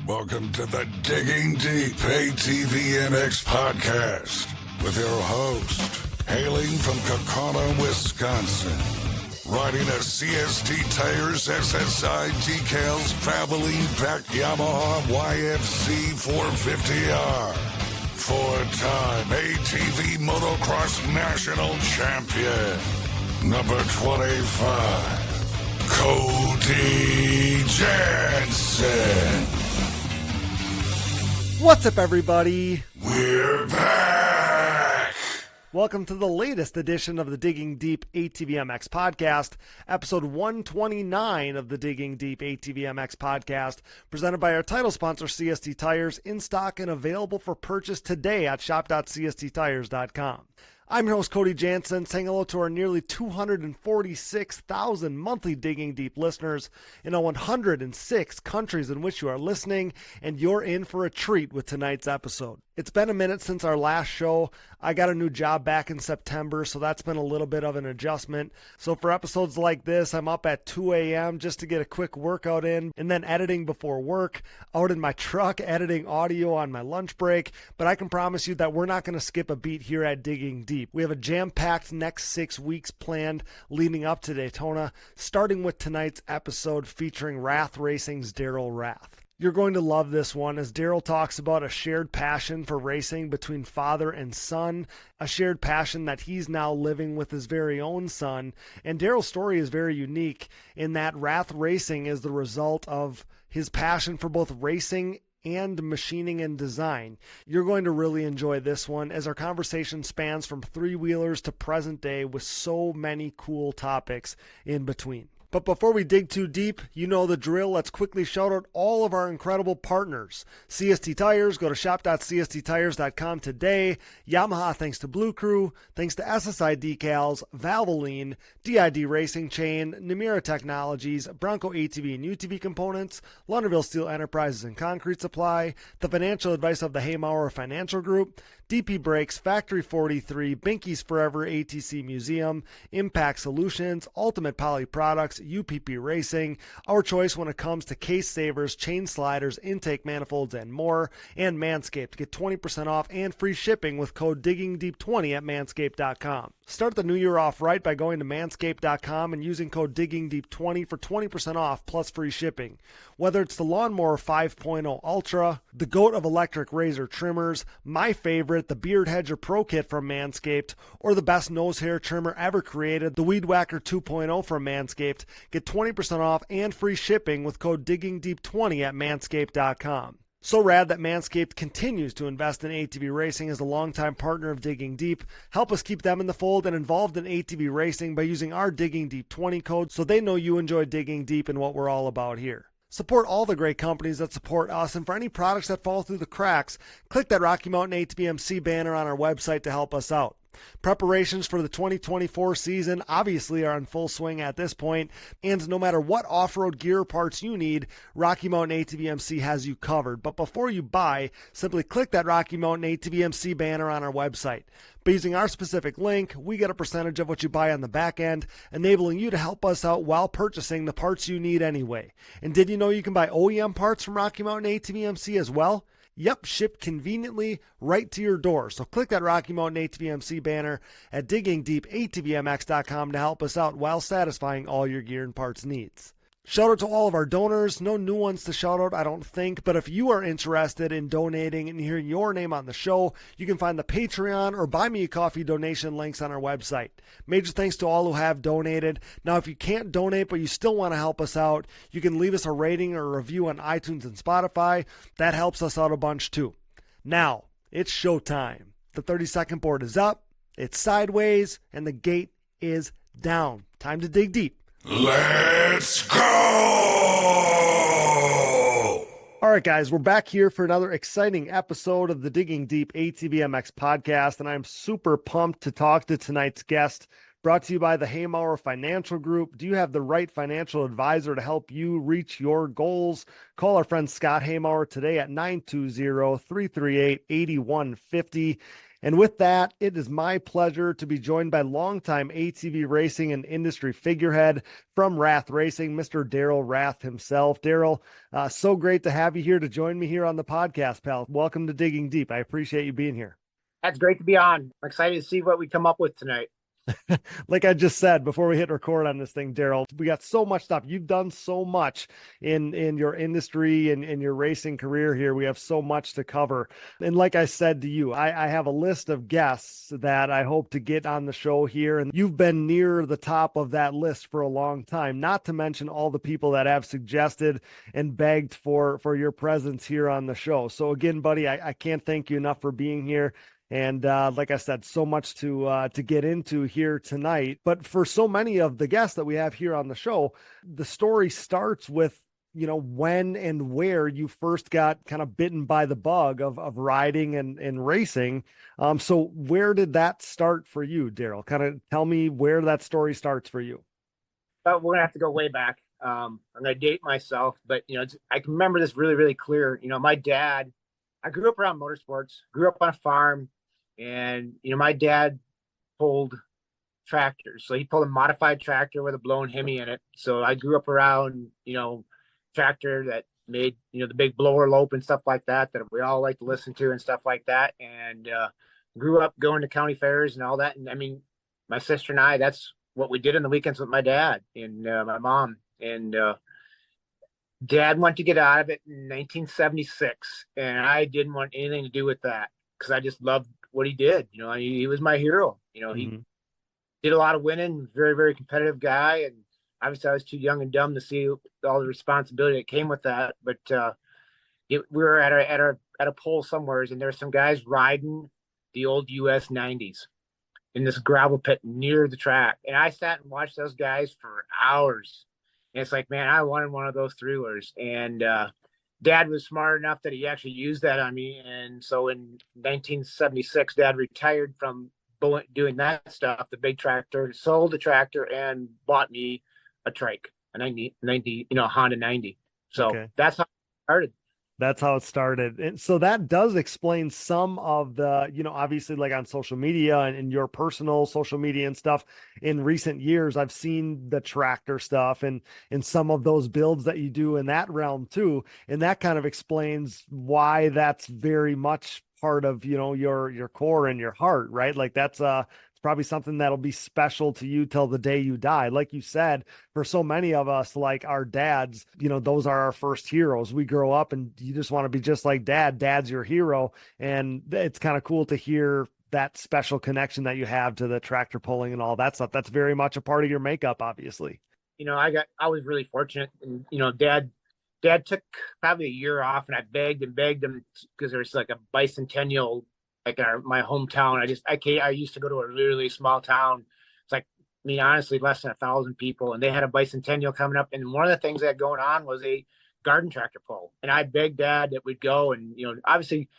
Welcome to the Digging Deep ATVMX Podcast with your host, hailing from Kaukauna, Wisconsin, riding a CST Tires SSI decals traveling back Yamaha YFC 450R, four-time ATV Motocross National Champion, number 25. Cody Jansen. What's up, everybody? We're back. Welcome to the latest edition of the Digging Deep ATVMX Podcast, episode 129 of the Digging Deep ATVMX Podcast, presented by our title sponsor, CST Tires, in stock and available for purchase today at shop.csttires.com. I'm your host, Cody Jansen, saying hello to our nearly 246,000 monthly Digging Deep listeners in the 106 countries in which you are listening, and you're in for a treat with tonight's episode. It's been a minute since our last show. I got a new job back in September, so that's been a little bit of an adjustment. So for episodes like this, I'm up at 2 a.m. just to get a quick workout in, and then editing before work, out in my truck, editing audio on my lunch break. But I can promise you that we're not going to skip a beat here at Digging Deep. We have a jam-packed next 6 weeks planned leading up to Daytona, starting with tonight's episode featuring Rath Racing's Daryl Rath. You're going to love this one as Daryl talks about a shared passion for racing between father and son, a shared passion that he's now living with his very own son. And Daryl's story is very unique in that Rath Racing is the result of his passion for both racing and machining and design. You're going to really enjoy this one as our conversation spans from three-wheelers to present day with so many cool topics in between. But before we dig too deep, you know the drill. Let's quickly shout out all of our incredible partners. CST Tires, go to shop.csttires.com today. Yamaha, thanks to Blue Crew. Thanks to SSI Decals, Valvoline, DID Racing Chain, Namira Technologies, Bronco ATV and UTV Components, Launderville Steel Enterprises and Concrete Supply, the financial advice of the Haymauer Financial Group, DP Brakes, Factory 43, Binky's Forever ATC Museum, Impact Solutions, Ultimate Poly Products, UPP Racing, our choice when it comes to case savers, chain sliders, intake manifolds, and more, and Manscaped. Get 20% off and free shipping with code DIGGINGDEEP20 at manscaped.com. Start the new year off right by going to manscaped.com and using code DIGGINGDEEP20 for 20% off plus free shipping. Whether it's the Lawnmower 5.0 Ultra, the GOAT of electric razor trimmers, my favorite, the Beard Hedger Pro Kit from Manscaped, or the best nose hair trimmer ever created, the Weed Whacker 2.0 from Manscaped, get 20% off and free shipping with code DIGGINGDEEP20 at manscaped.com. So rad that Manscaped continues to invest in ATV racing as a longtime partner of Digging Deep. Help us keep them in the fold and involved in ATV racing by using our Digging Deep 20 code so they know you enjoy digging deep in what we're all about here. Support all the great companies that support us, and for any products that fall through the cracks, click that Rocky Mountain ATVMC banner on our website to help us out. Preparations for the 2024 season obviously are in full swing at this point, and no matter what off-road gear parts you need, Rocky Mountain ATVMC has you covered. But before you buy, simply click that Rocky Mountain ATVMC banner on our website. By using our specific link, we get a percentage of what you buy on the back end, enabling you to help us out while purchasing the parts you need anyway. And did you know you can buy OEM parts from Rocky Mountain ATVMC as well? Yep, shipped conveniently right to your door. So click that Rocky Mountain ATVMC banner at diggingdeepatvmx.com to help us out while satisfying all your gear and parts needs. Shout out to all of our donors. No new ones to shout out, I don't think, but if you are interested in donating and hearing your name on the show, you can find the Patreon or Buy Me a Coffee donation links on our website. Major thanks to all who have donated. Now, if you can't donate but you still want to help us out, you can leave us a rating or a review on iTunes and Spotify. That helps us out a bunch too. Now, it's showtime. The 30-second board is up, it's sideways, and the gate is down. Time to dig deep. Let's go! All right, guys, we're back here for another exciting episode of the Digging Deep ATVMX Podcast, and I'm super pumped to talk to tonight's guest, brought to you by the Haymauer Financial Group. Do you have the right financial advisor to help you reach your goals? Call our friend Scott Haymauer today at 920-338-8150. And with that, it is my pleasure to be joined by longtime ATV racing and industry figurehead from Rath Racing, Mr. Daryl Rath himself. Daryl, so great to have you here to join me here on the podcast, pal. Welcome to Digging Deep. I appreciate you being here. That's great to be on. I'm excited to see what we come up with tonight. Like I just said before we hit record on this thing, Daryl, we got so much stuff. You've done so much in your industry and in your racing career here. We have so much to cover. And like I said to you, I have a list of guests that I hope to get on the show here. And you've been near the top of that list for a long time, not to mention all the people that have suggested and begged for your presence here on the show. So again, buddy, I can't thank you enough for being here. And like I said, so much to get into here tonight. But for so many of the guests that we have here on the show, the story starts with, when and where you first got kind of bitten by the bug of riding and racing. So where did that start for you, Daryl? Kind of tell me where that story starts for you. But we're going to have to go way back. I'm going to date myself, but, I can remember this really, really clear. My dad, I grew up around motorsports, grew up on a farm. And, my dad pulled tractors. So he pulled a modified tractor with a blown Hemi in it. So I grew up around, tractor that made, the big blower lope and stuff like that we all like to listen to and stuff like that. And grew up going to county fairs and all that. And I mean, my sister and I, that's what we did on the weekends with my dad and my mom. And Dad wanted to get out of it in 1976. And I didn't want anything to do with that because I just loved what he did. He was my hero. He did a lot of winning, very, very competitive guy. And obviously I was too young and dumb to see all the responsibility that came with that. But we were at a pole somewhere, and there's some guys riding the old US 90s in this gravel pit near the track. And I sat and watched those guys for hours. And it's like, man, I wanted one of those three-wheelers. And Dad was smart enough that he actually used that on me. And so in 1976, Dad retired from doing that stuff, the big tractor, sold the tractor and bought me a trike, a 90, Honda 90. So okay. That's how it started. That's how it started. And so that does explain some of the, obviously like on social media and your personal social media and stuff in recent years, I've seen the tractor stuff and some of those builds that you do in that realm too. And that kind of explains why that's very much part of, your core and your heart, right? Like that's probably something that'll be special to you till the day you die. Like you said, for so many of us, like our dads, those are our first heroes. We grow up and you just want to be just like dad. Dad's your hero. And it's kind of cool to hear that special connection that you have to the tractor pulling and all that stuff. That's very much a part of your makeup, obviously. I was really fortunate. And, Dad took probably a year off, and I begged him because there's like a bicentennial like in my hometown. I used to go to a really, really small town. It's like, honestly, less than 1,000 people. And they had a bicentennial coming up. And one of the things that had going on was a garden tractor pull. And I begged Dad that we'd go. And, obviously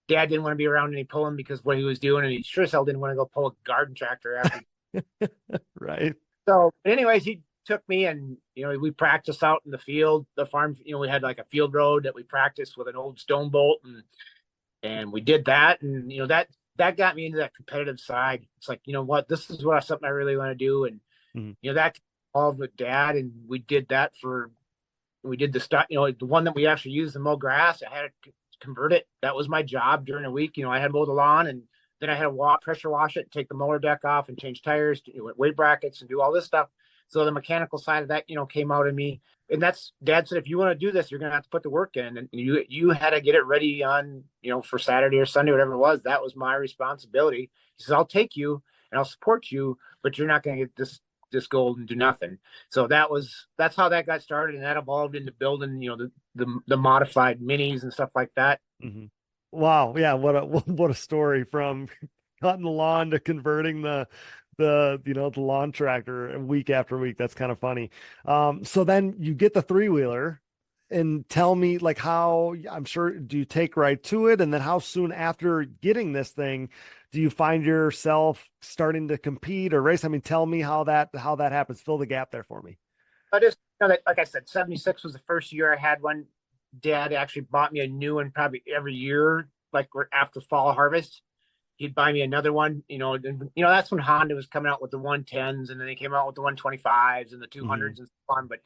Dad didn't want to be around any pulling because what he was doing. And he sure as hell didn't want to go pull a garden tractor after. Right. So anyways, he took me and, we practiced out in the field, the farm, we had like a field road that we practiced with an old stone bolt and we did that. And, that got me into that competitive side. It's like, this is something I really want to do. And, that involved with Dad. And we did that we did the stuff, the one that we actually used to mow grass. I had to convert it. That was my job during the week. I had to mow the lawn and then I had to pressure wash it, take the mower deck off and change tires, weight brackets and do all this stuff. So the mechanical side of that, came out of me. And that's Dad said, if you want to do this, you're going to have to put the work in. And you had to get it ready on, for Saturday or Sunday, whatever it was. That was my responsibility. He says, I'll take you and I'll support you, but you're not going to get this gold and do nothing. So that's how that got started. And that evolved into building, the modified minis and stuff like that. Mm-hmm. Wow. Yeah. What a story from cutting the lawn to converting the lawn tractor week after week. That's kind of funny. So then you get the three-wheeler and tell me like how, I'm sure, do you take right to it? And then how soon after getting this thing do you find yourself starting to compete or race? I mean, tell me how that happens. Fill the gap there for me. I just, like I said, 76 was the first year I had one. Dad actually bought me a new one probably every year, like after fall harvest. he'd buy me another one, and, that's when Honda was coming out with the 110s, and then they came out with the 125s and the 200s and so on. But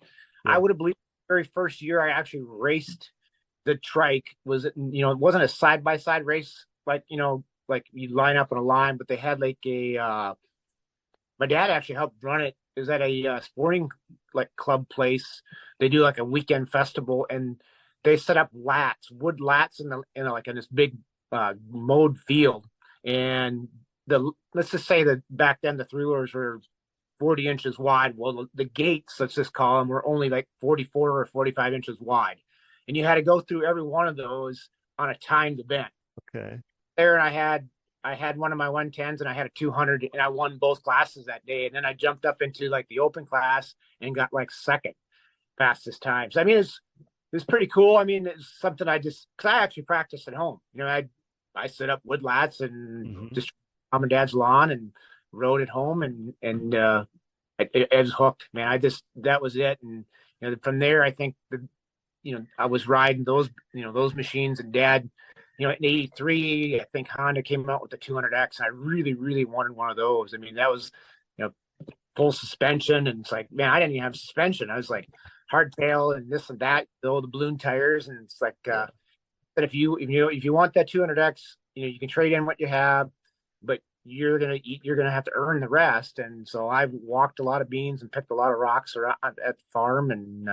Yeah. I would have believed the very first year I actually raced the trike was, it wasn't a side-by-side race, like you line up in a line, but they had like my dad actually helped run it. It was at a sporting like club place. They do like a weekend festival, and they set up wood lats in this big mowed field. And let's just say that back then the three-wheelers were 40 inches wide. Well, the gates, let's just call them, were only like 44 or 45 inches wide. And you had to go through every one of those on a timed event. Okay. There, and I had one of my 110s and I had a 200, and I won both classes that day. And then I jumped up into like the open class and got like second fastest time. So I mean, it's pretty cool. I mean, it's something because I actually practiced at home. I set up wood lats and just mom and dad's lawn and rode at home, and I was hooked, man. That was it. And from there, I think I was riding those machines, and dad, in 83, I think Honda came out with the 200X. And I really, really wanted one of those. I mean, that was, full suspension. And it's like, man, I didn't even have suspension. I was like hardtail and this and that, the balloon tires. And it's like, that if you want that 200X, you can trade in what you have, but you're going to have to earn the rest. And so I walked a lot of beans and picked a lot of rocks around at the farm. And,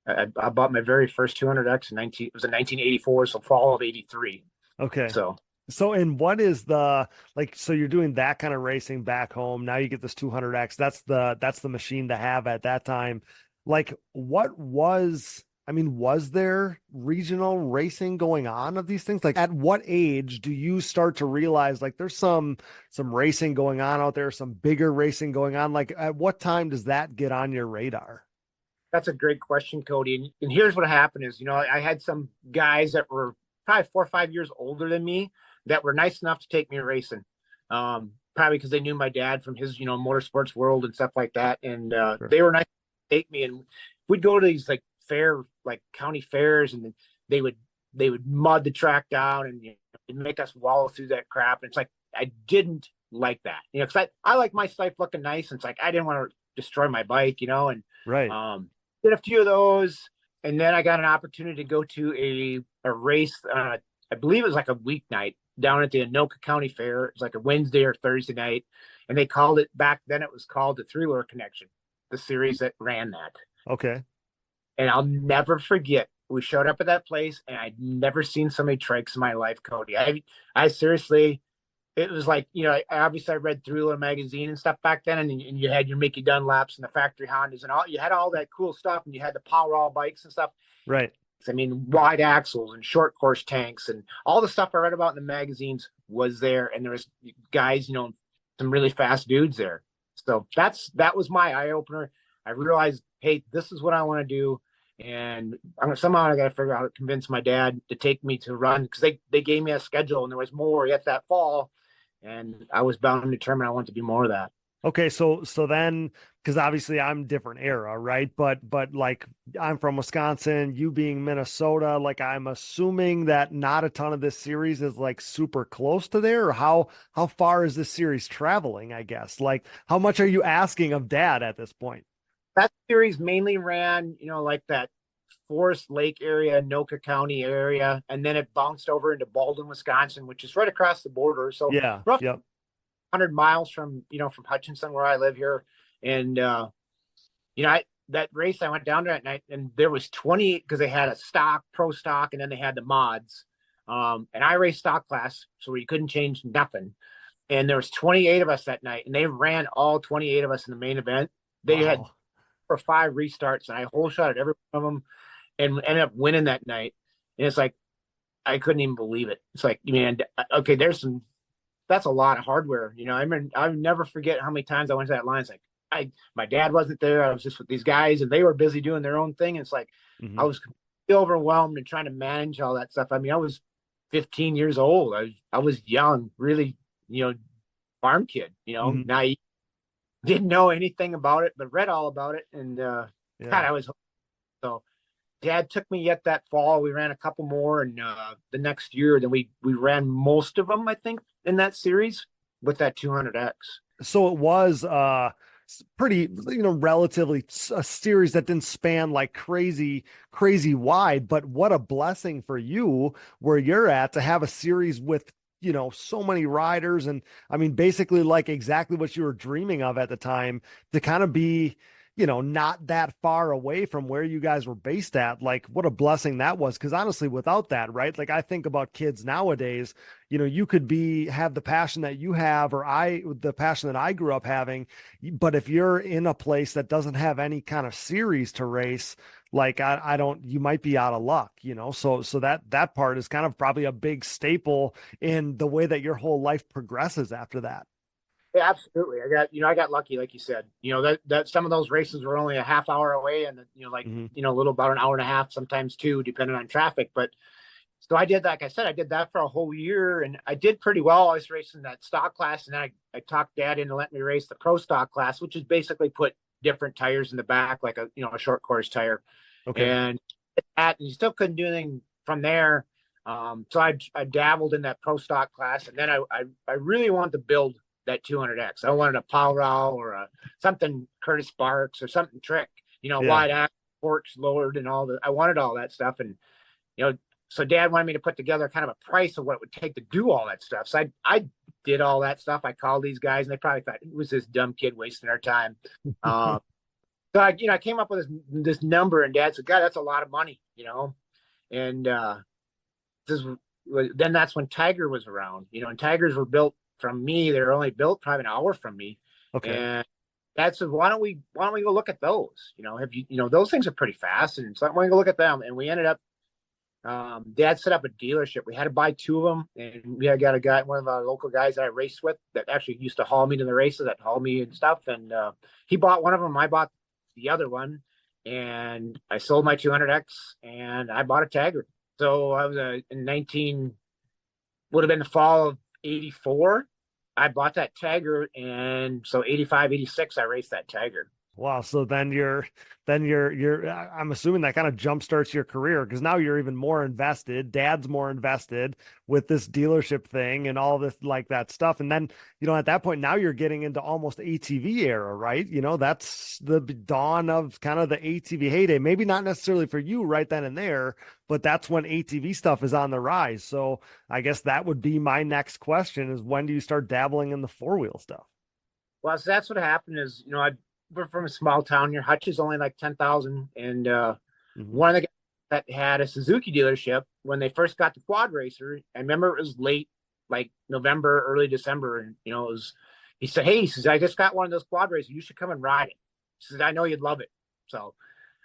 I bought my very first 200X it was in 1984, so fall of 83. Okay. So, and what is so you're doing that kind of racing back home. Now you get this 200X. That's the machine to have at that time. Like, was there regional racing going on of these things? Like, at what age do you start to realize like there's some racing going on out there, some bigger racing going on? Like, at what time does that get on your radar? That's a great question, Cody. And here's what happened is, I had some guys that were probably 4 or 5 years older than me that were nice enough to take me racing. Probably because they knew my dad from his, motorsports world and stuff like that. And Sure. They were nice to take me, and we'd go to these like county fairs, and they would mud the track down and make us wallow through that crap. And it's like, I didn't like that, because I like my stuff looking nice. And it's like, I didn't want to destroy my bike, and Right. Did a few of those, and then I got an opportunity to go to a race. I believe it was like a weeknight down at the Anoka County Fair. It was like a Wednesday or Thursday night, and they called it back then. It was called the Three Wheeler Connection, the series that ran that. Okay. And I'll never forget. We showed up at that place, and I'd never seen so many trikes in my life, Cody. I seriously. It was like, obviously I read Three-Wheeler magazine and stuff back then, and you had your Mickey Dunlaps and the factory Hondas and you had all that cool stuff, and you had the Power All bikes and stuff. Right. I mean, wide axles and short course tanks and all the stuff I read about in the magazines was there. And there was guys, some really fast dudes there. So that was my eye opener. I realized, hey, this is what I want to do. And somehow I got to figure out how to convince my dad to take me to run, because they gave me a schedule and there was more yet that fall. And I was bound and determined I want to do more of that. Okay. So then, because obviously I'm different era, right? But like, I'm from Wisconsin, you being Minnesota, like I'm assuming that not a ton of this series is like super close to there, or how far is this series traveling, I guess? Like, how much are you asking of dad at this point? That series mainly ran, like that Forest Lake area, Anoka County area, and then it bounced over into Baldwin, Wisconsin, which is right across the border. So yeah, roughly yep. 100 miles from Hutchinson, where I live here. And that race I went down to that night, and there was 20, because they had a stock, pro stock, and then they had the mods. And I raced stock class, so you couldn't change nothing. And there was 28 of us that night, and they ran all 28 of us in the main event. They had 4 or 5 restarts, and I whole shot at every one of them, and ended up winning that night. And it's like, I couldn't even believe it. It's like, man, okay, that's a lot of hardware. I mean, I'll never forget how many times I went to that line. It's like, my dad wasn't there. I was just with these guys, and they were busy doing their own thing. And it's like, I was overwhelmed and trying to manage all that stuff. I mean, I was 15 years old. I was young, really, farm kid, naive, didn't know anything about it, but read all about it. And God, I was so Dad took me yet that fall. We ran a couple more, and the next year, then we ran most of them, I think, in that series with that 200X. So it was pretty, relatively a series that didn't span like crazy wide, but what a blessing for you where you're at to have a series with so many riders, and I mean basically like exactly what you were dreaming of at the time, to kind of be not that far away from where you guys were based at. Like, what a blessing that was. Cause honestly, without that, right? Like, I think about kids nowadays, you could have the passion that you have, or the passion that I grew up having. But if you're in a place that doesn't have any kind of series to race, like I don't, you might be out of luck, So that part is kind of probably a big staple in the way that your whole life progresses after that. Yeah, absolutely. I got lucky, like you said. That some of those races were only a half hour away, and a little about an hour and a half, sometimes two, depending on traffic. But so I did, like I said, I did that for a whole year, and I did pretty well. I was racing that stock class, and then I talked Dad into letting me race the pro stock class, which is basically put different tires in the back, like a short course tire. Okay. And you still couldn't do anything from there. So I dabbled in that pro stock class, and then I really wanted to build that 200X. I wanted a Powwow or something Curtis Sparks or something trick, wide axle, forks lowered, and I wanted all that stuff. And, so Dad wanted me to put together kind of a price of what it would take to do all that stuff. So I did all that stuff. I called these guys, and they probably thought, it was this dumb kid wasting our time. So I came up with this number, and Dad said, God, that's a lot of money, and then that's when Tiger was around, and Tigers were built from me. They're only built probably an hour from me. Okay. And Dad said, why don't we go look at those? Those things are pretty fast. And so I want to go look at them. And we ended up, Dad set up a dealership. We had to buy two of them. And we had got a guy, one of our local guys that I raced with, that actually used to haul me to the races, that haul me and stuff. And he bought one of them. I bought the other one. And I sold my 200X, and I bought a Tiger. So I was would have been the fall of 84. I bought that Tiger, and so 85, 86, I raced that Tiger. Wow. So then you're, I'm assuming that kind of jumpstarts your career, because now you're even more invested. Dad's more invested with this dealership thing and all this, like that stuff. And then, at that point, now you're getting into almost ATV era, right? That's the dawn of kind of the ATV heyday. Maybe not necessarily for you right then and there, but that's when ATV stuff is on the rise. So I guess that would be my next question, is when do you start dabbling in the four-wheel stuff? Well, so that's what happened is, we're from a small town here. Hutch is only like 10,000. And one of the guys that had a Suzuki dealership, when they first got the quad racer, I remember it was late, like November, early December. And, he said, hey, he says, I just got one of those quad racers. You should come and ride it. He says, I know you'd love it. So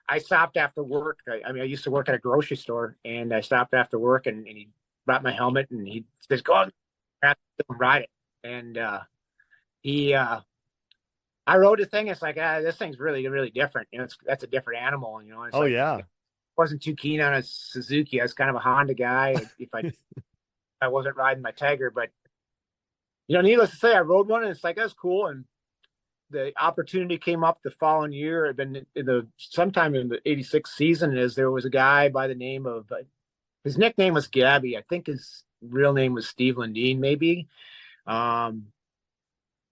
I stopped after work. I used to work at a grocery store, and I stopped after work, and he brought my helmet, and he says, go on, ride it. And I rode the thing. It's like, this thing's really, really different. That's a different animal. It's I wasn't too keen on a Suzuki. I was kind of a Honda guy. If I wasn't riding my Tiger, but needless to say, I rode one, and it's like, that's cool. And the opportunity came up the following year. I've been sometime in the 86 season, is there was a guy by the name of, his nickname was Gabby. I think his real name was Steve Lundeen, maybe.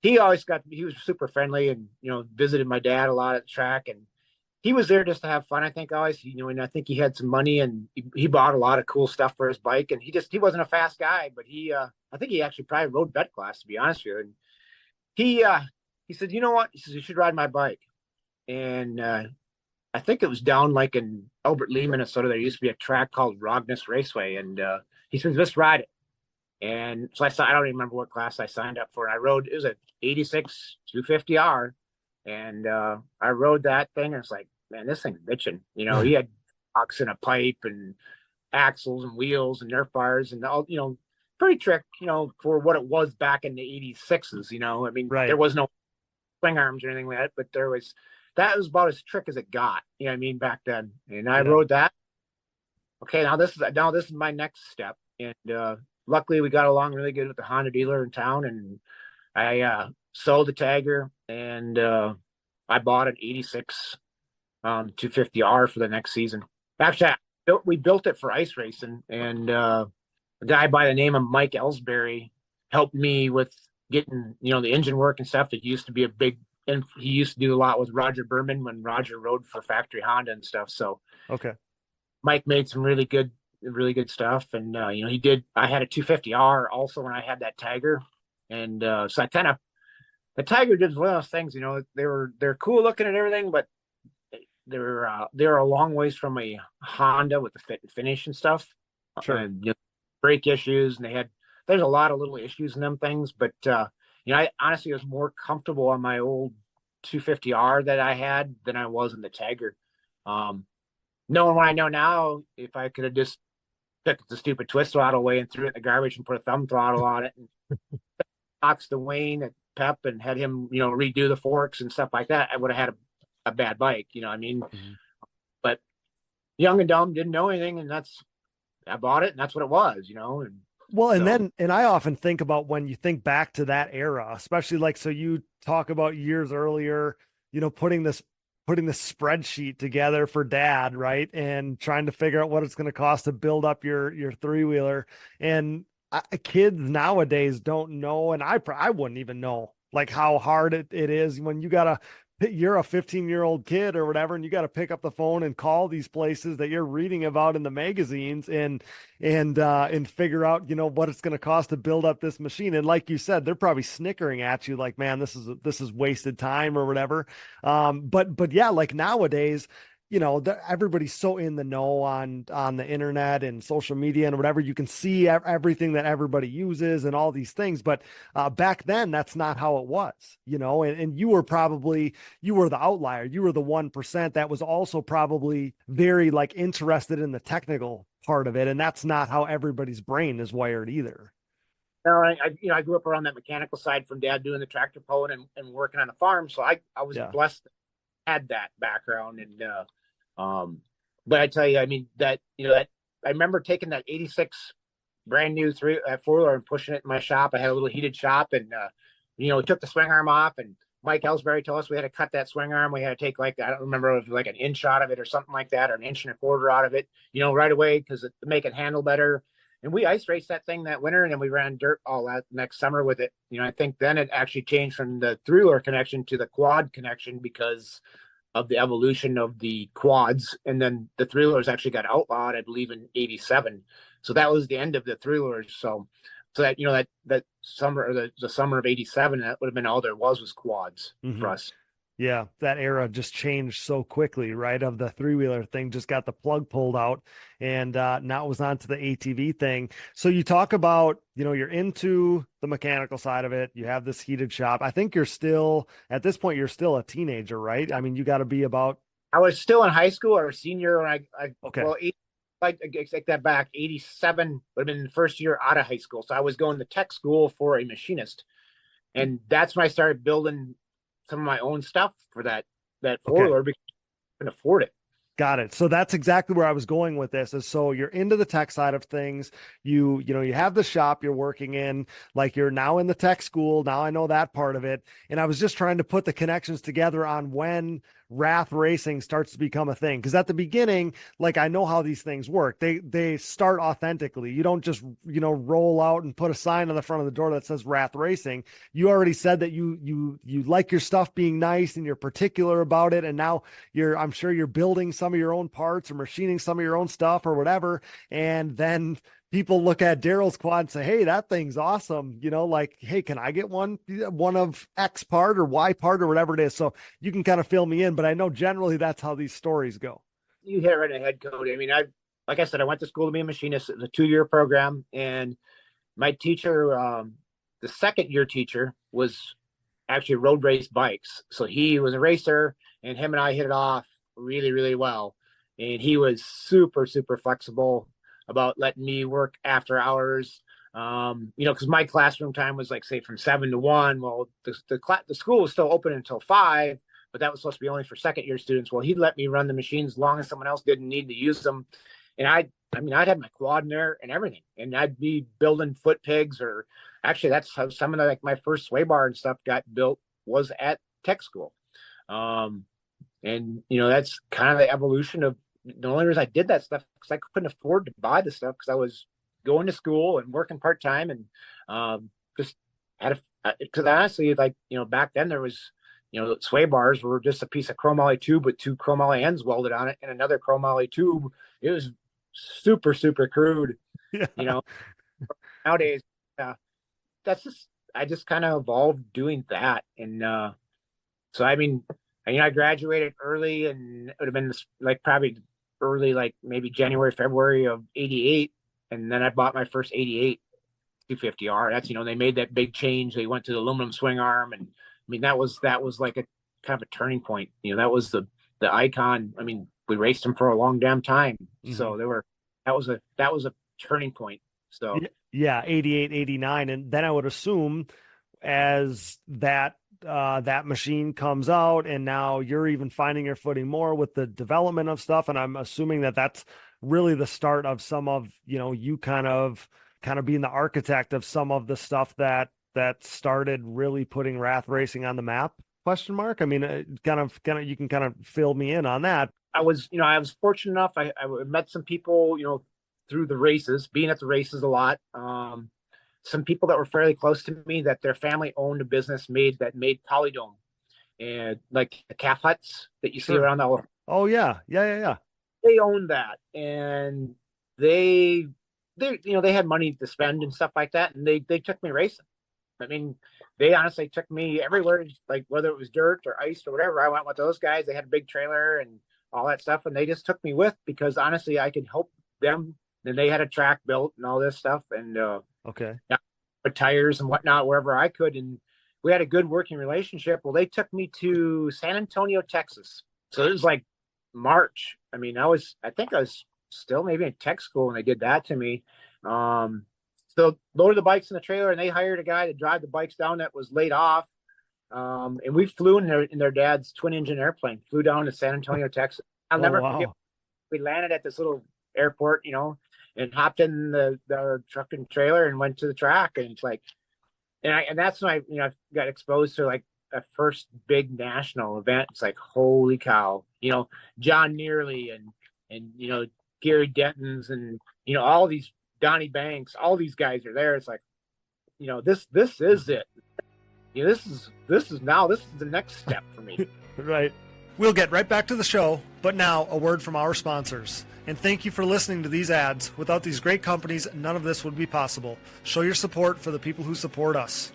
He was super friendly, and, visited my dad a lot at the track, and he was there just to have fun. I think always, and I think he had some money, and he bought a lot of cool stuff for his bike, and he wasn't a fast guy, but I think he actually probably rode vet class, to be honest with you. And he said, you know what? He says, you should ride my bike. And I think it was down like in Albert Lee, Minnesota. There used to be a track called Rogness Raceway. And he says, let's ride it. And so I don't even remember what class I signed up for. And I rode, it was a 86 250R. And I rode that thing. And it's like, man, this thing's bitching. He had box and a pipe and axles and wheels and Nerf bars and all, pretty trick, for what it was back in the 86s, I mean, right. There was no swing arms or anything like that, but that was about as trick as it got, back then. And I rode that. Okay, now this is my next step. And luckily we got along really good with the Honda dealer in town, and I sold the Tiger, and I bought an 86 250R for the next season. Actually, we built it for ice racing, and a guy by the name of Mike Ellsbury helped me with getting, the engine work and stuff. That used to be and he used to do a lot with Roger Berman when Roger rode for Factory Honda and stuff. So Okay. Mike made some really good stuff. And, I had a 250R also when I had that Tiger. And so the Tiger did one of those things, they're cool looking and everything, but they're a long ways from a Honda with the fit and finish and stuff. Sure. And, brake issues, and there's a lot of little issues in them things, but I honestly was more comfortable on my old 250R that I had than I was in the Tiger. Knowing what I know now, if I could have just took the stupid twist throttle away and threw it in the garbage and put a thumb throttle on it and boxed the Wayne at Pep and had him, redo the forks and stuff like that, I would have had a bad bike, what I mean? Mm-hmm. But young and dumb, didn't know anything, and I bought it, and that's what it was, and well, and I often think about when you think back to that era, especially so you talk about years earlier, putting this spreadsheet together for Dad, right? And trying to figure out what it's going to cost to build up your three-wheeler. And kids nowadays don't know, and I wouldn't even know how hard it is when you're a 15-year-old kid or whatever, and you got to pick up the phone and call these places that you're reading about in the magazines and figure out, what it's going to cost to build up this machine. And like you said, they're probably snickering at you like, man, this is wasted time or whatever. But yeah, nowadays, everybody's so in the know on the internet and social media and whatever. You can see everything that everybody uses and all these things. But back then, that's not how it was, and you were the outlier. You were the 1% that was also probably very interested in the technical part of it. And that's not how everybody's brain is wired either. No, I grew up around that mechanical side from Dad doing the tractor pulling and working on the farm. So I was blessed to had that background. And but I tell you, I mean, that I remember taking that 86 brand new four-wheeler and pushing it in my shop. I had a little heated shop, and we took the swing arm off, and Mike Ellsbury told us we had to cut that swing arm. We had to take I don't remember if it was an inch out of it or something like that, or an inch and a quarter out of it, right away, because to make it handle better. And we ice raced that thing that winter, and then we ran dirt all that next summer with it. I think then it actually changed from the three-wheeler connection to the quad connection because of the evolution of the quads. And then the three-wheelers actually got outlawed, I believe, in 87. So that was the end of the three-wheelers. So that, that summer, or the summer of 87, that would have been all there was quads for us. Yeah, that era just changed so quickly, right? Of the three-wheeler thing, just got the plug pulled out, and now it was on to the ATV thing. So you talk about, you're into the mechanical side of it. You have this heated shop. I think at this point, you're still a teenager, right? I mean, you got to be about. I was still in high school or senior when okay. Well, I take that back. 87 would have been the first year out of high school. So I was going to tech school for a machinist, and that's when I started building some of my own stuff for that four-wheeler because I couldn't afford it. Got it. So that's exactly where I was going with this. Is so you're into the tech side of things. You have the shop you're working in, you're now in the tech school. Now I know that part of it. And I was just trying to put the connections together on when Rath racing starts to become a thing. Because at the beginning, I know how these things work. They start authentically. You don't just, roll out and put a sign on the front of the door that says Rath Racing. You already said that you like your stuff being nice and you're particular about it. And now I'm sure you're building some of your own parts or machining some of your own stuff or whatever. And then people look at Daryl's quad and say, hey, that thing's awesome. Hey, can I get one of X part or Y part or whatever it is? So you can kind of fill me in, but I know generally that's how these stories go. You hit it right ahead, Cody. I mean, like I said, I went to school to be a machinist. It was a 2-year program. And my teacher, the second year teacher, was actually road race bikes. So he was a racer, and him and I hit it off really, really well. And he was super, super flexible about letting me work after hours, because my classroom time was say from 7 to 1. Well, the school was still open until 5, but that was supposed to be only for second year students. Well, he'd let me run the machines as long as someone else didn't need to use them. And I'd have my quad in there and everything, and I'd be building foot pigs, or actually that's how some of my first sway bar and stuff got built was at tech school. And that's kind of the evolution of the only reason I did that stuff because I couldn't afford to buy the stuff because I was going to school and working part-time and just had because honestly, like, back then there was, sway bars were just a piece of chromoly tube with 2 chromoly ends welded on it and another chromoly tube. It was super, super crude. Yeah. Nowadays, I just kind of evolved doing that. And so, I mean, I graduated early, and it would have been like probably early, like maybe January, February of 88. And then I bought my first 88 250R. That's, they made that big change. They went to the aluminum swing arm. And I mean, that was like a kind of a turning point. That was the icon. I mean, we raced them for a long damn time. Mm-hmm. So that was a turning point. So yeah, 88, 89. And then I would assume as that machine comes out and now you're even finding your footing more with the development of stuff. And I'm assuming that that's really the start of some of, you kind of being the architect of some of the stuff that started really putting Rath racing on the map, ? I mean, you can kind of fill me in on that. I was fortunate enough. I met some people, through the races, being at the races a lot. Some people that were fairly close to me that their family owned a business made polydome and like the calf huts that you see around the. Oh yeah. They owned that, and they had money to spend and stuff like that, and they took me racing. I mean, they honestly took me everywhere, like whether it was dirt or ice or whatever. I went with those guys. They had a big trailer and all that stuff, and they just took me with because honestly, I could help them. And they had a track built and all this stuff, and tires and whatnot wherever I could, and we had a good working relationship. Well, they took me to San Antonio, Texas. So it was like March. I mean, I think I was still maybe in tech school when they did that to me. So loaded the bikes in the trailer, and they hired a guy to drive the bikes down that was laid off. And we flew in their dad's twin engine airplane, flew down to San Antonio, Texas. I'll never forget. We landed at this little airport, and hopped in the truck and trailer and went to the track. And it's like, and that's when I got exposed to like a first big national event. It's like, holy cow, John Nearly and Gary Denton's and, all these Donnie Banks, all these guys are there. It's like, this is it. This is the next step for me. Right. We'll get right back to the show, but now a word from our sponsors. And thank you for listening to these ads. Without these great companies, none of this would be possible. Show your support for the people who support us.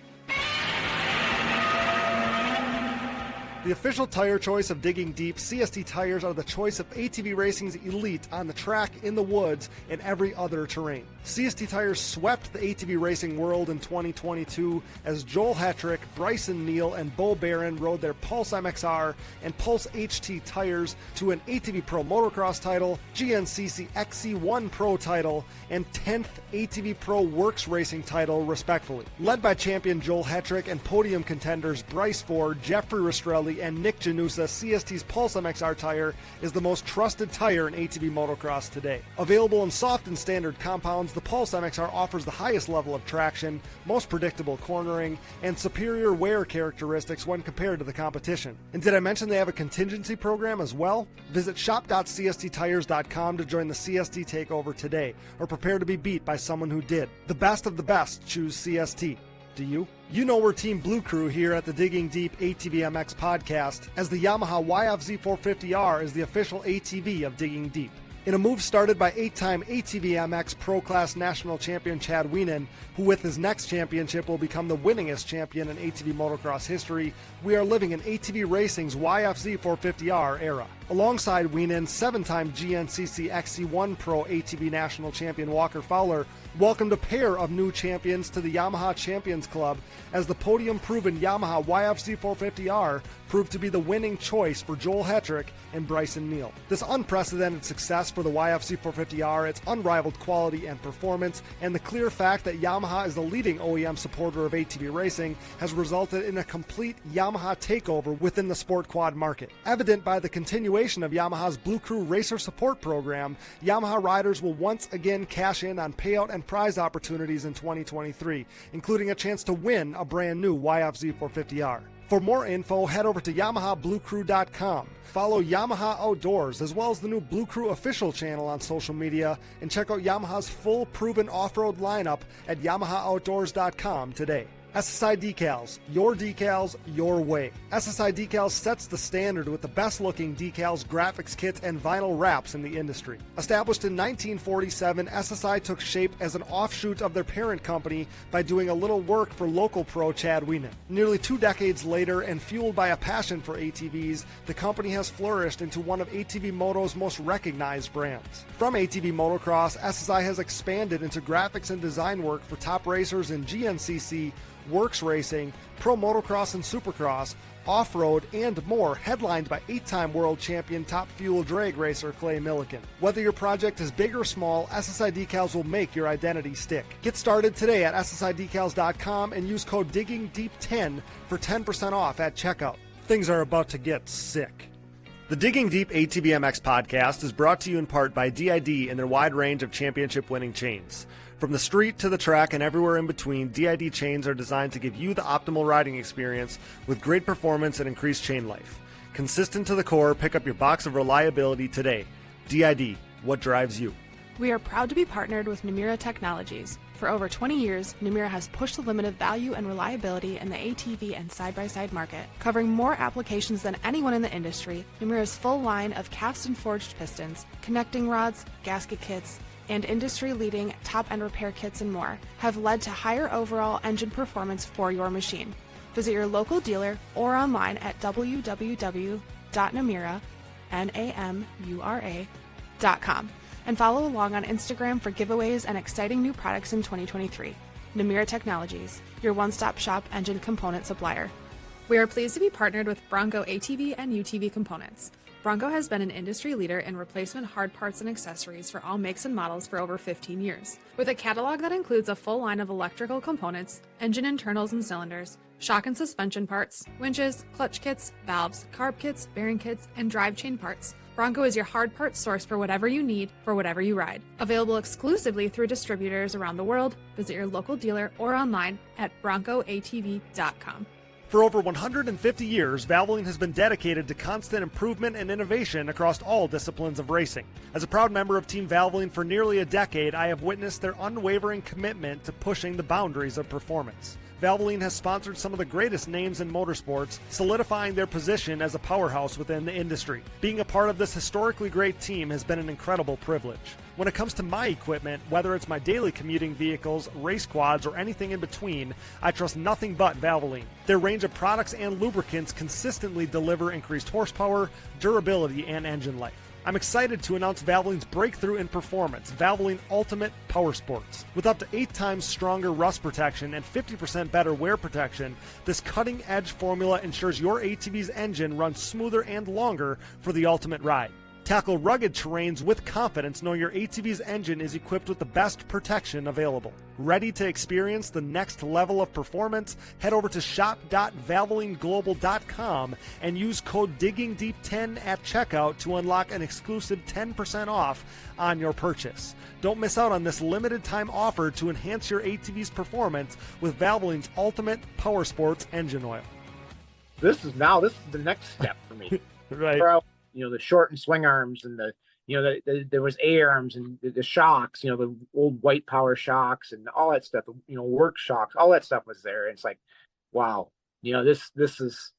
The official tire choice of Digging Deep, CST tires are the choice of ATV racing's elite on the track, in the woods, and every other terrain. CST tires swept the ATV racing world in 2022 as Joel Hetrick, Bryson Neal, and Bo Barron rode their Pulse MXR and Pulse HT tires to an ATV Pro Motocross title, GNCC XC1 Pro title, and 10th ATV Pro Works Racing title, respectively. Led by champion Joel Hetrick and podium contenders Bryce Ford, Jeffrey Rastrelli, and Nick Janusa, CST's Pulse MXR tire is the most trusted tire in ATV motocross today. Available in soft and standard compounds, the Pulse MXR offers the highest level of traction, most predictable cornering, and superior wear characteristics when compared to the competition. And did I mention they have a contingency program as well? Visit shop.csttires.com to join the CST takeover today, or prepare to be beat by someone who did. The best of the best choose CST. Do you? You know we're Team Blue Crew here at the Digging Deep ATVMX Podcast, as the Yamaha YFZ450R is the official ATV of Digging Deep. In a move started by 8-time ATVMX Pro Class National Champion Chad Wienen, who with his next championship will become the winningest champion in ATV motocross history, we are living in ATV racing's YFZ450R era. Alongside Wienen, 7-time GNCC XC1 Pro ATV National Champion Walker Fowler welcomed a pair of new champions to the Yamaha Champions Club, as the podium-proven Yamaha YFZ450R proved to be the winning choice for Joel Hetrick and Bryson Neal. This unprecedented success for the YFZ450R, its unrivaled quality and performance, and the clear fact that Yamaha is the leading OEM supporter of ATV racing has resulted in a complete Yamaha takeover within the sport quad market. Evident by the continuation of Yamaha's Blue Crew Racer Support Program, Yamaha riders will once again cash in on payout and prize opportunities in 2023, including a chance to win a brand new YFZ450R. For more info, head over to YamahaBlueCrew.com. Follow Yamaha Outdoors as well as the new Blue Crew official channel on social media, and check out Yamaha's full proven off-road lineup at YamahaOutdoors.com today. SSI Decals, your way. SSI Decals sets the standard with the best looking decals, graphics kits, and vinyl wraps in the industry. Established in 1947, SSI took shape as an offshoot of their parent company by doing a little work for local pro Chad Wienen. Nearly 2 decades later, and fueled by a passion for ATVs, the company has flourished into one of ATV Moto's most recognized brands. From ATV Motocross, SSI has expanded into graphics and design work for top racers in GNCC, Works Racing, Pro Motocross and Supercross, off-road, and more, headlined by 8-time world champion top fuel drag racer Clay Milliken. Whether your project is big or small, SSI Decals will make your identity stick. Get started today at SSIDecals.com and use code DIGGINGDEEP10 for 10% off at checkout. Things are about to get sick. The Digging Deep ATVMX Podcast is brought to you in part by DID and their wide range of championship-winning chains. From the street to the track and everywhere in between, DID chains are designed to give you the optimal riding experience with great performance and increased chain life. Consistent to the core, pick up your box of reliability today. DID, what drives you? We are proud to be partnered with myriad Technologies. For over 20 years, Namira has pushed the limit of value and reliability in the ATV and side-by-side market. Covering more applications than anyone in the industry, Namira's full line of cast and forged pistons, connecting rods, gasket kits, and industry-leading top-end repair kits and more have led to higher overall engine performance for your machine. Visit your local dealer or online at www.namura.com and follow along on Instagram for giveaways and exciting new products in 2023. Namira Technologies, your one-stop shop engine component supplier. We are pleased to be partnered with Bronco ATV and UTV Components. Bronco has been an industry leader in replacement hard parts and accessories for all makes and models for over 15 years. With a catalog that includes a full line of electrical components, engine internals and cylinders, shock and suspension parts, winches, clutch kits, valves, carb kits, bearing kits, and drive chain parts, Bronco is your hard parts source for whatever you need for whatever you ride. Available exclusively through distributors around the world, visit your local dealer or online at broncoatv.com. For over 150 years, Valvoline has been dedicated to constant improvement and innovation across all disciplines of racing. As a proud member of Team Valvoline for nearly a decade, I have witnessed their unwavering commitment to pushing the boundaries of performance. Valvoline has sponsored some of the greatest names in motorsports, solidifying their position as a powerhouse within the industry. Being a part of this historically great team has been an incredible privilege. When it comes to my equipment, whether it's my daily commuting vehicles, race quads, or anything in between, I trust nothing but Valvoline. Their range of products and lubricants consistently deliver increased horsepower, durability, and engine life. I'm excited to announce Valvoline's breakthrough in performance, Valvoline Ultimate Power Sports. With up to 8 times stronger rust protection and 50% better wear protection, this cutting-edge formula ensures your ATV's engine runs smoother and longer for the ultimate ride. Tackle rugged terrains with confidence knowing your ATV's engine is equipped with the best protection available. Ready to experience the next level of performance? Head over to shop.valvolineglobal.com and use code DIGGINGDEEP10 at checkout to unlock an exclusive 10% off on your purchase. Don't miss out on this limited time offer to enhance your ATV's performance with Valvoline's Ultimate Power Sports engine oil. This is the next step for me. Right. The short and swing arms and there was A-arms and the shocks, the old white power shocks and all that stuff, work shocks, all that stuff was there. And it's like, wow, this is,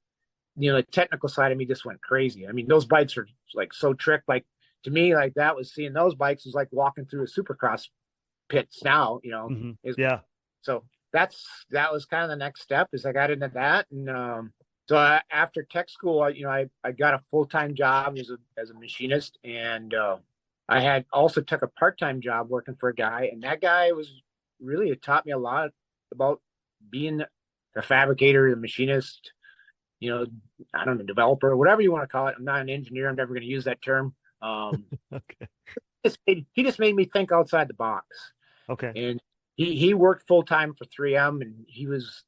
the technical side of me just went crazy. I mean, those bikes are like so tricked, like to me, like that was seeing those bikes was like walking through a Supercross pits now, Yeah. So that was kind of the next step is I got into that. And, so after tech school, I got a full-time job as a machinist, and I had also took a part-time job working for a guy, and that guy it taught me a lot about being a fabricator, a machinist, I don't know, developer, whatever you want to call it. I'm not an engineer. I'm never going to use that term. Okay. He just made me think outside the box. Okay. And he worked full-time for 3M, and he was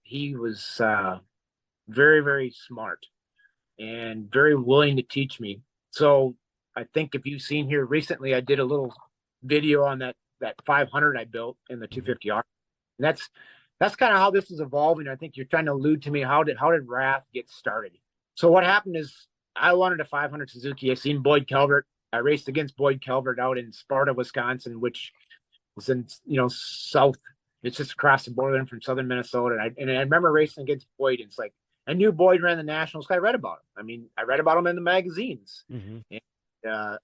very, very smart and very willing to teach me. So I think if you've seen here recently, I did a little video on that 500 I built in the 250R. And that's that's kind of how this is evolving. I think you're trying to allude to me. How did Rath get started? So what happened is I wanted a 500 Suzuki. I seen Boyd Calvert. I raced against Boyd Calvert out in Sparta, Wisconsin, which is in, south. It's just across the border from southern Minnesota. And I remember racing against Boyd. And it's like, I knew Boyd ran the Nationals. I read about him. I mean, I read about him in the magazines. Mm-hmm. And,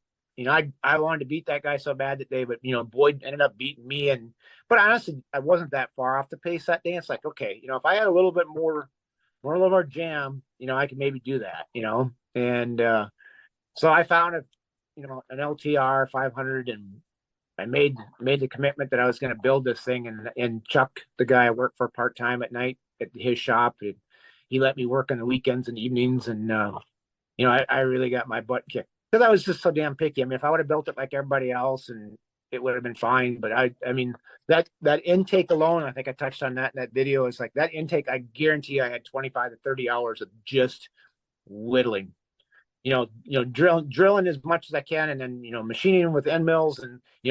I wanted to beat that guy so bad that day, but, Boyd ended up beating me. But honestly, I wasn't that far off the pace that day. It's like, okay, if I had a little bit more a little more jam, I could maybe do that, And so I found an LTR 500, and I made the commitment that I was going to build this thing. And Chuck, the guy I work for part-time at night at his shop, he let me work on the weekends and evenings. And, I really got my butt kicked because I was just so damn picky. I mean, if I would have built it like everybody else, and it would have been fine. But I mean, that intake alone, I think I touched on that in that video. It's like that intake, I guarantee I had 25 to 30 hours of just whittling, drilling as much as I can. And then, machining with end mills and, we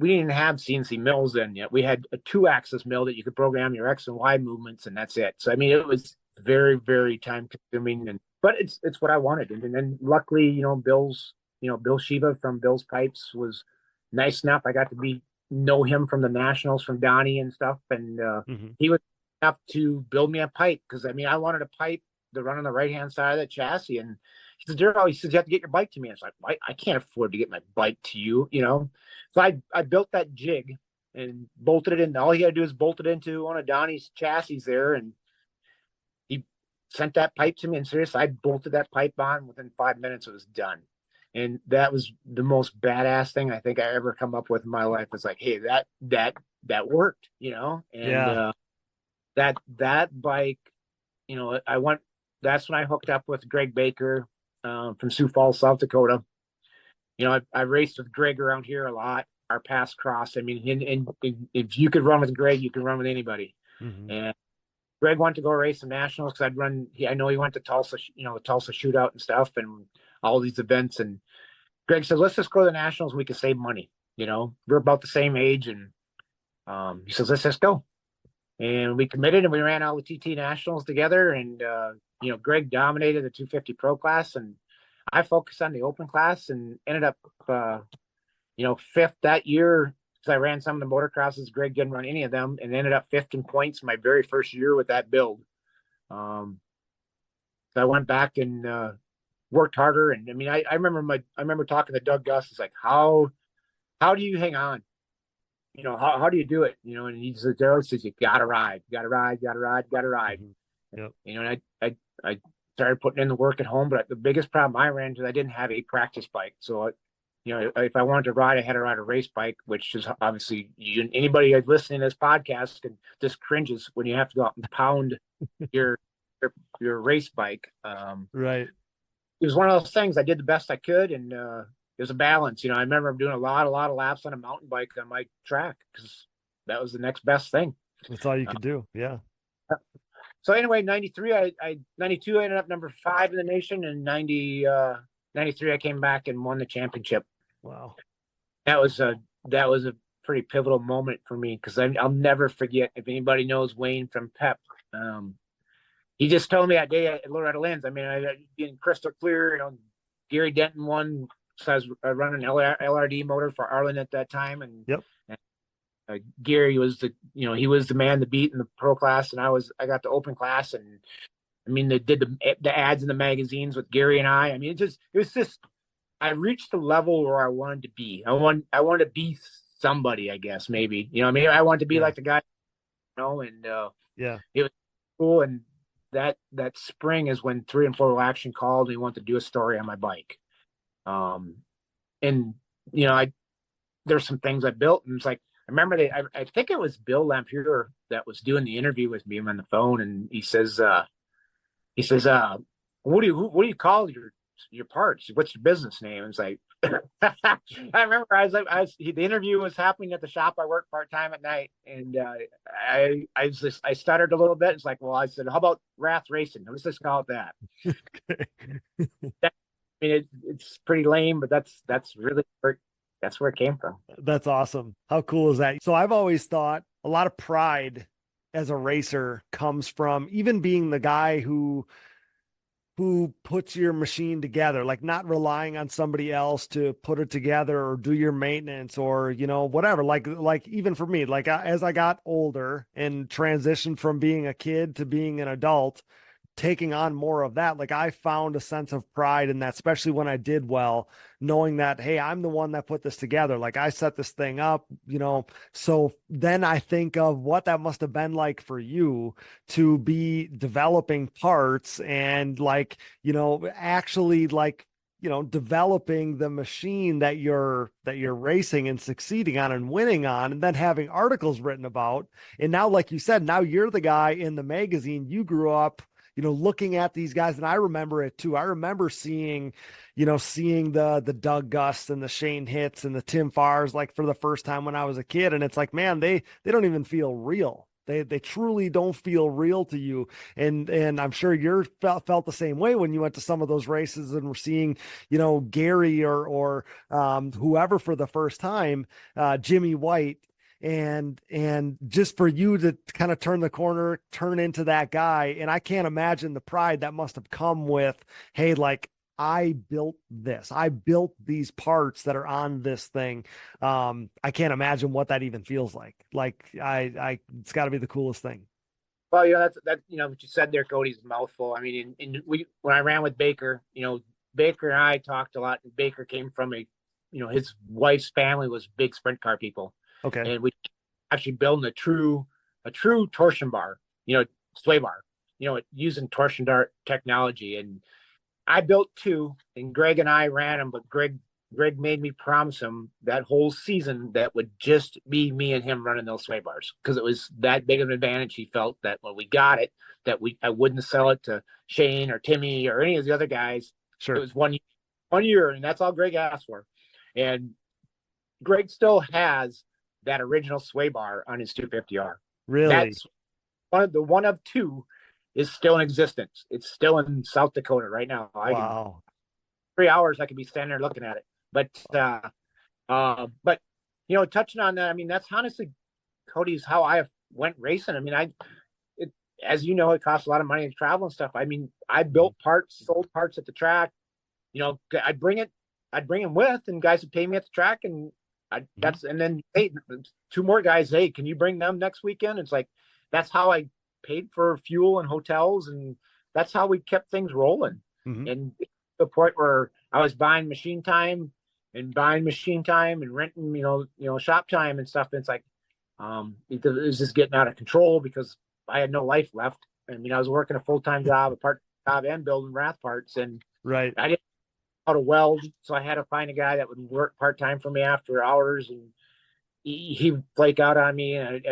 didn't even have CNC mills then yet. We had a 2-axis mill that you could program your X and Y movements, and that's it. So, I mean, it was very, very time consuming, but it's what I wanted. And then luckily, Bill Shiva from Bill's Pipes was nice enough. I got to know him from the Nationals, from Donnie and stuff. And he was enough to build me a pipe. Cause I mean, I wanted a pipe to run on the right-hand side of the chassis. And he says, Daryl, you have to get your bike to me. It's like, I can't afford to get my bike to you, So I built that jig and bolted it in. All he had to do is bolt it into one of Donnie's chassis there. And he sent that pipe to me. And seriously, I bolted that pipe on. Within 5 minutes, it was done. And that was the most badass thing I think I ever come up with in my life. It's like, hey, that worked, And that bike, that's when I hooked up with Greg Baker from Sioux Falls, South Dakota. I raced with Greg around here a lot. Our paths crossed. I mean, and if you could run with Greg, you can run with anybody. Mm-hmm. And Greg wanted to go race the Nationals because I know he went to Tulsa, the Tulsa shootout and stuff, and all these events. And Greg said, let's just go to the Nationals. We can save money. We're about the same age. And he says, let's just go. And we committed, and we ran all the TT Nationals together. And, Greg dominated the 250 Pro class, and I focused on the open class and ended up, fifth that year because I ran some of the motocrosses. Greg didn't run any of them, and ended up fifth in points my very first year with that build. So I went back and worked harder. And I mean, I remember talking to Doug Gus. It's like, how do you hang on? How do you do it? And he says, Daryl says, you gotta ride. Mm-hmm. Yep. And I started putting in the work at home, but the biggest problem I ran into, I didn't have a practice bike. So, if I wanted to ride, I had to ride a race bike, which is obviously anybody listening to this podcast can just cringes when you have to go out and pound your race bike. Right. It was one of those things. I did the best I could, and it was a balance. I remember doing a lot of laps on a mountain bike on my track because that was the next best thing. That's all you could do. Yeah. So anyway, 92, I ended up number 5 in the nation, and 93, I came back and won the championship. Wow. That was a pretty pivotal moment for me because I'll never forget. If anybody knows Wayne from PEP, he just told me that day at Loretta Lynn's. I mean, I getting crystal clear. Gary Denton won. So I was running an LRD motor for Arlen at that time, and yep. Gary was he was the man to beat in the pro class, and I got the open class, and I mean they did the ads in the magazines with Gary and I. I mean it was just I reached the level where I wanted to be. I wanted to be somebody, I guess, maybe. I wanted to be like the guy, and yeah, it was cool. And that spring is when 3 and 4 Wheel Action called and he wanted to do a story on my bike. And there's some things I built, and it's like I remember I think it was Bill Lampier that was doing the interview with me on the phone, and he says, what do you call your parts? What's your business name? And it's like I remember the interview was happening at the shop I work part-time at night, and I stuttered a little bit. It's like, well, I said, how about Rath Racing? Let's just call it that. I mean, it's pretty lame, but that's really that's where it came from. That's awesome. How cool is that? So I've always thought a lot of pride as a racer comes from even being the guy who puts your machine together, like not relying on somebody else to put it together or do your maintenance or, whatever. Like even for me, like as I got older and transitioned from being a kid to being an adult, taking on more of that, like I found a sense of pride in that, especially when I did well, knowing that, hey, I'm the one that put this together. Like I set this thing up, so then I think of what that must have been like for you to be developing parts and actually developing the machine that you're racing and succeeding on and winning on, and then having articles written about. And now, like you said, now you're the guy in the magazine. You grew up looking at these guys, and I remember it too. I remember seeing the Doug Gusts and the Shane Hitts and the Tim Farrs, like for the first time when I was a kid. And it's like, man, they don't even feel real. They truly don't feel real to you. And I'm sure you felt the same way when you went to some of those races and were seeing, Gary or whoever for the first time, Jimmy White. And just for you to kind of turn the corner, turn into that guy. And I can't imagine the pride that must have come with, hey, like I built this, I built these parts that are on this thing. I can't imagine what that even feels like. Like it's gotta be the coolest thing. Well, that's what you said there, Cody's a mouthful. I mean, when I ran with Baker, Baker and I talked a lot. Baker came from his wife's family was big sprint car people. Okay. And we actually building a true torsion bar, sway bar, using torsion dart technology. And I built two, and Greg and I ran them, but Greg made me promise him that whole season that would just be me and him running those sway bars, because it was that big of an advantage. He felt that when we got it, that I wouldn't sell it to Shane or Timmy or any of the other guys. Sure. It was 1 year, and that's all Greg asked for. And Greg still has that original sway bar on his 250R. Really? That's one of two is still in existence. It's still in South Dakota right now. Wow. 3 hours I could be standing there looking at it. But touching on that, I mean, that's honestly, Cody's how I went racing. I mean, as you know, it costs a lot of money to travel and stuff. I mean, I built parts, sold parts at the track. I'd bring them with, and guys would pay me at the track, and and then, hey, two more guys, hey, can you bring them next weekend? It's like, that's how I paid for fuel and hotels, and that's how we kept things rolling. Mm-hmm. And the point where I was buying machine time and renting, shop time and stuff. And it's like, it was just getting out of control because I had no life left. I mean, I was working a full-time job, a part-time job, and building Rath parts, and right. I didn't know how to weld, so I had to find a guy that would work part-time for me after hours, and he would flake out on me, and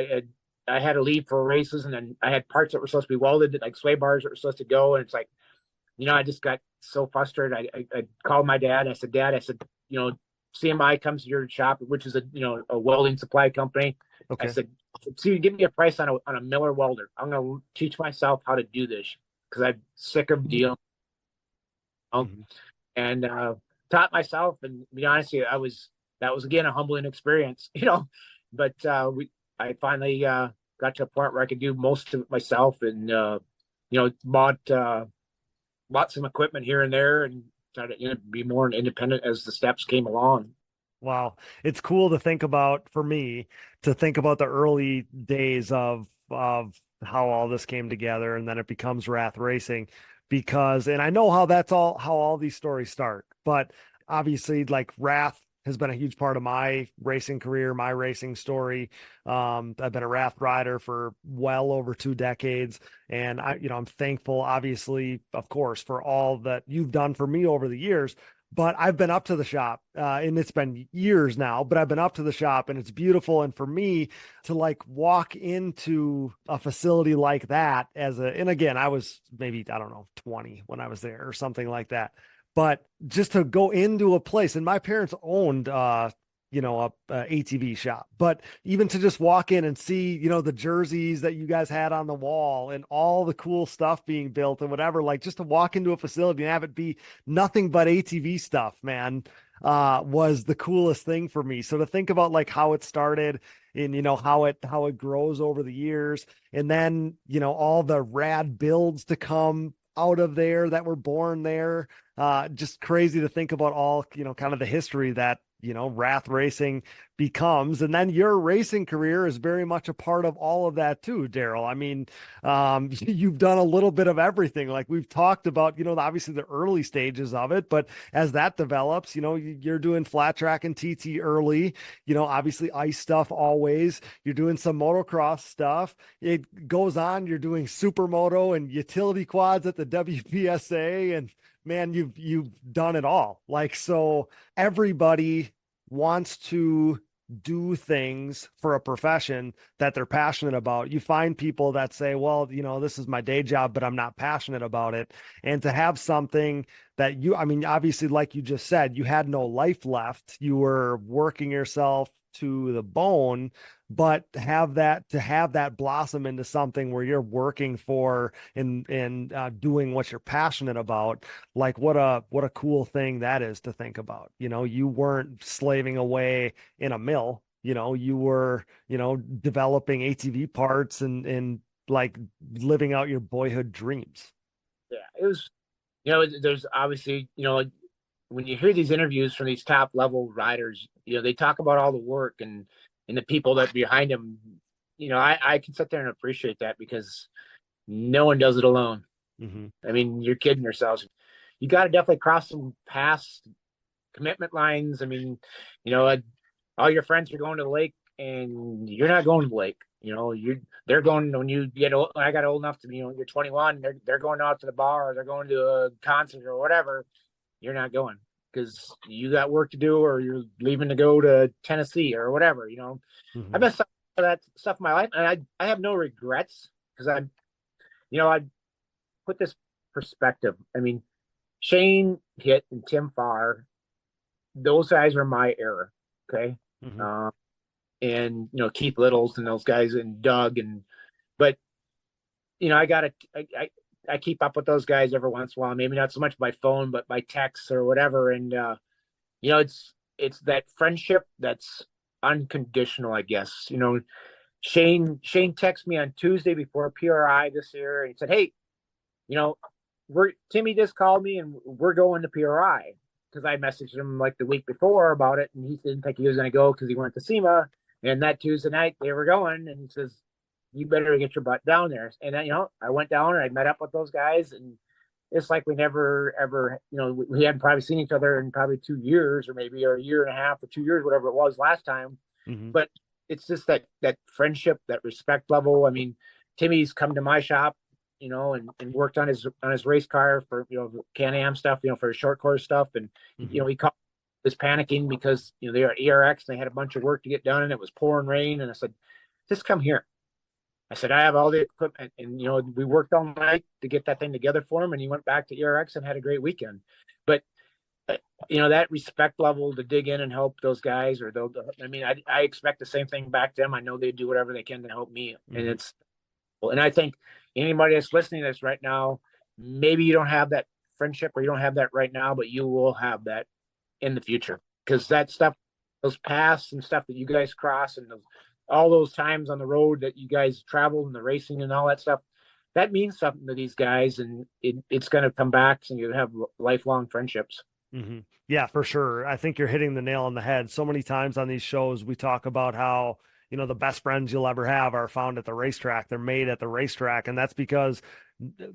I had to leave for races, and then I had parts that were supposed to be welded, like sway bars that were supposed to go, and it's like, I just got so frustrated. I called my dad. I said, Dad, CMI comes to your shop, which is a welding supply company. Okay. I said, see, give me a price on a Miller welder. I'm going to teach myself how to do this because I'm sick of dealing. Mm-hmm. And taught myself, and to be honest with you, that was again a humbling experience, but I finally got to a point where I could do most of it myself, and bought some equipment here and there, and try to be more independent as the steps came along. Wow. It's cool to think about, for me, to think about the early days of how all this came together, and then it becomes Rath Racing, and I know how all these stories start, but obviously, like, Rath has been a huge part of my racing career, my racing story. I've been a Rath rider for well over 2 decades. And I'm thankful, obviously, of course, for all that you've done for me over the years. But I've been up to the shop, and it's been years now, but I've been up to the shop, and it's beautiful. And for me to walk into a facility like that and again, I was maybe, 20 when I was there or something like that. But just to go into a place, and my parents owned, a ATV shop, but even to just walk in and see, the jerseys that you guys had on the wall and all the cool stuff being built and whatever, just to walk into a facility and have it be nothing but ATV stuff, man. was the coolest thing for me. So to think about like how it started and, how it grows over the years, and then, all the rad builds to come out of there that were born there. Just crazy to think about all, kind of the history that, Rath Racing becomes. And then your racing career is very much a part of all of that too, Daryl. I mean, you've done a little bit of everything. Like we've talked about, obviously the early stages of it, but as that develops, you're doing flat track and TT early, obviously ice stuff always. You're doing some motocross stuff. It goes on. You're doing supermoto and utility quads at the WPSA, and man, you've done it all. Like, so everybody wants to do things for a profession that they're passionate about. You find people that say, well, this is my day job, but I'm not passionate about it. And to have something that obviously, like you just said, you had no life left. You were working yourself to the bone, but to have that blossom into something where you're working for and doing what you're passionate about, like what a cool thing that is to think about. You weren't slaving away in a mill. You were developing ATV parts and like living out your boyhood dreams. Yeah, it was, there's obviously, when you hear these interviews from these top level riders, they talk about all the work and the people that behind them. I can sit there and appreciate that because no one does it alone. Mm-hmm. I mean, you're kidding yourselves. You got to definitely cross some past commitment lines. I mean, all your friends are going to the lake and you're not going to the lake. They're going when you get old. I got old enough to be, you're 21. They're going out to the bar, or they're going to a concert or whatever. You're not going because you got work to do, or you're leaving to go to Tennessee or whatever. Mm-hmm. I've messed up for that stuff in my life, and I have no regrets because I put this perspective. I mean, Shane Hitt and Tim Farr, those guys were my era. Okay. Mm-hmm. And Keith Littles and those guys and Doug but I keep up with those guys every once in a while, maybe not so much by phone, but by text or whatever. And it's that friendship that's unconditional, I guess. Shane texted me on Tuesday before PRI this year, and he said, "Hey, Timmy just called me and we're going to PRI." Because I messaged him like the week before about it, and he didn't think he was going to go because he went to SEMA. And that Tuesday night they were going, and he says, "You better get your butt down there." And then, I went down and I met up with those guys, and it's like we never ever, we hadn't probably seen each other in probably 2 years, or maybe a year and a half or 2 years, whatever it was last time. Mm-hmm. But it's just that friendship, that respect level. I mean, Timmy's come to my shop, and worked on his race car for, Can-Am stuff, for his short course stuff. And, Mm-hmm. he was panicking because, they were at ERX and they had a bunch of work to get done and it was pouring rain. And I said, "Just come here." I said, "I have all the equipment." And, we worked all night to get that thing together for him. And he went back to ERX and had a great weekend. But, that respect level to dig in and help those guys, I expect the same thing back to them. I know they do whatever they can to help me. Mm-hmm. And I think anybody that's listening to this right now, maybe you don't have that friendship or you don't have that right now, but you will have that in the future, because that stuff, those paths and stuff that you guys cross, and all those times on the road that you guys traveled and the racing and all that stuff, that means something to these guys, and it's going to come back, and you have lifelong friendships. Mm-hmm. Yeah, for sure. I think you're hitting the nail on the head. So many times on these shows, we talk about how, the best friends you'll ever have are found at the racetrack. They're made at the racetrack. And that's because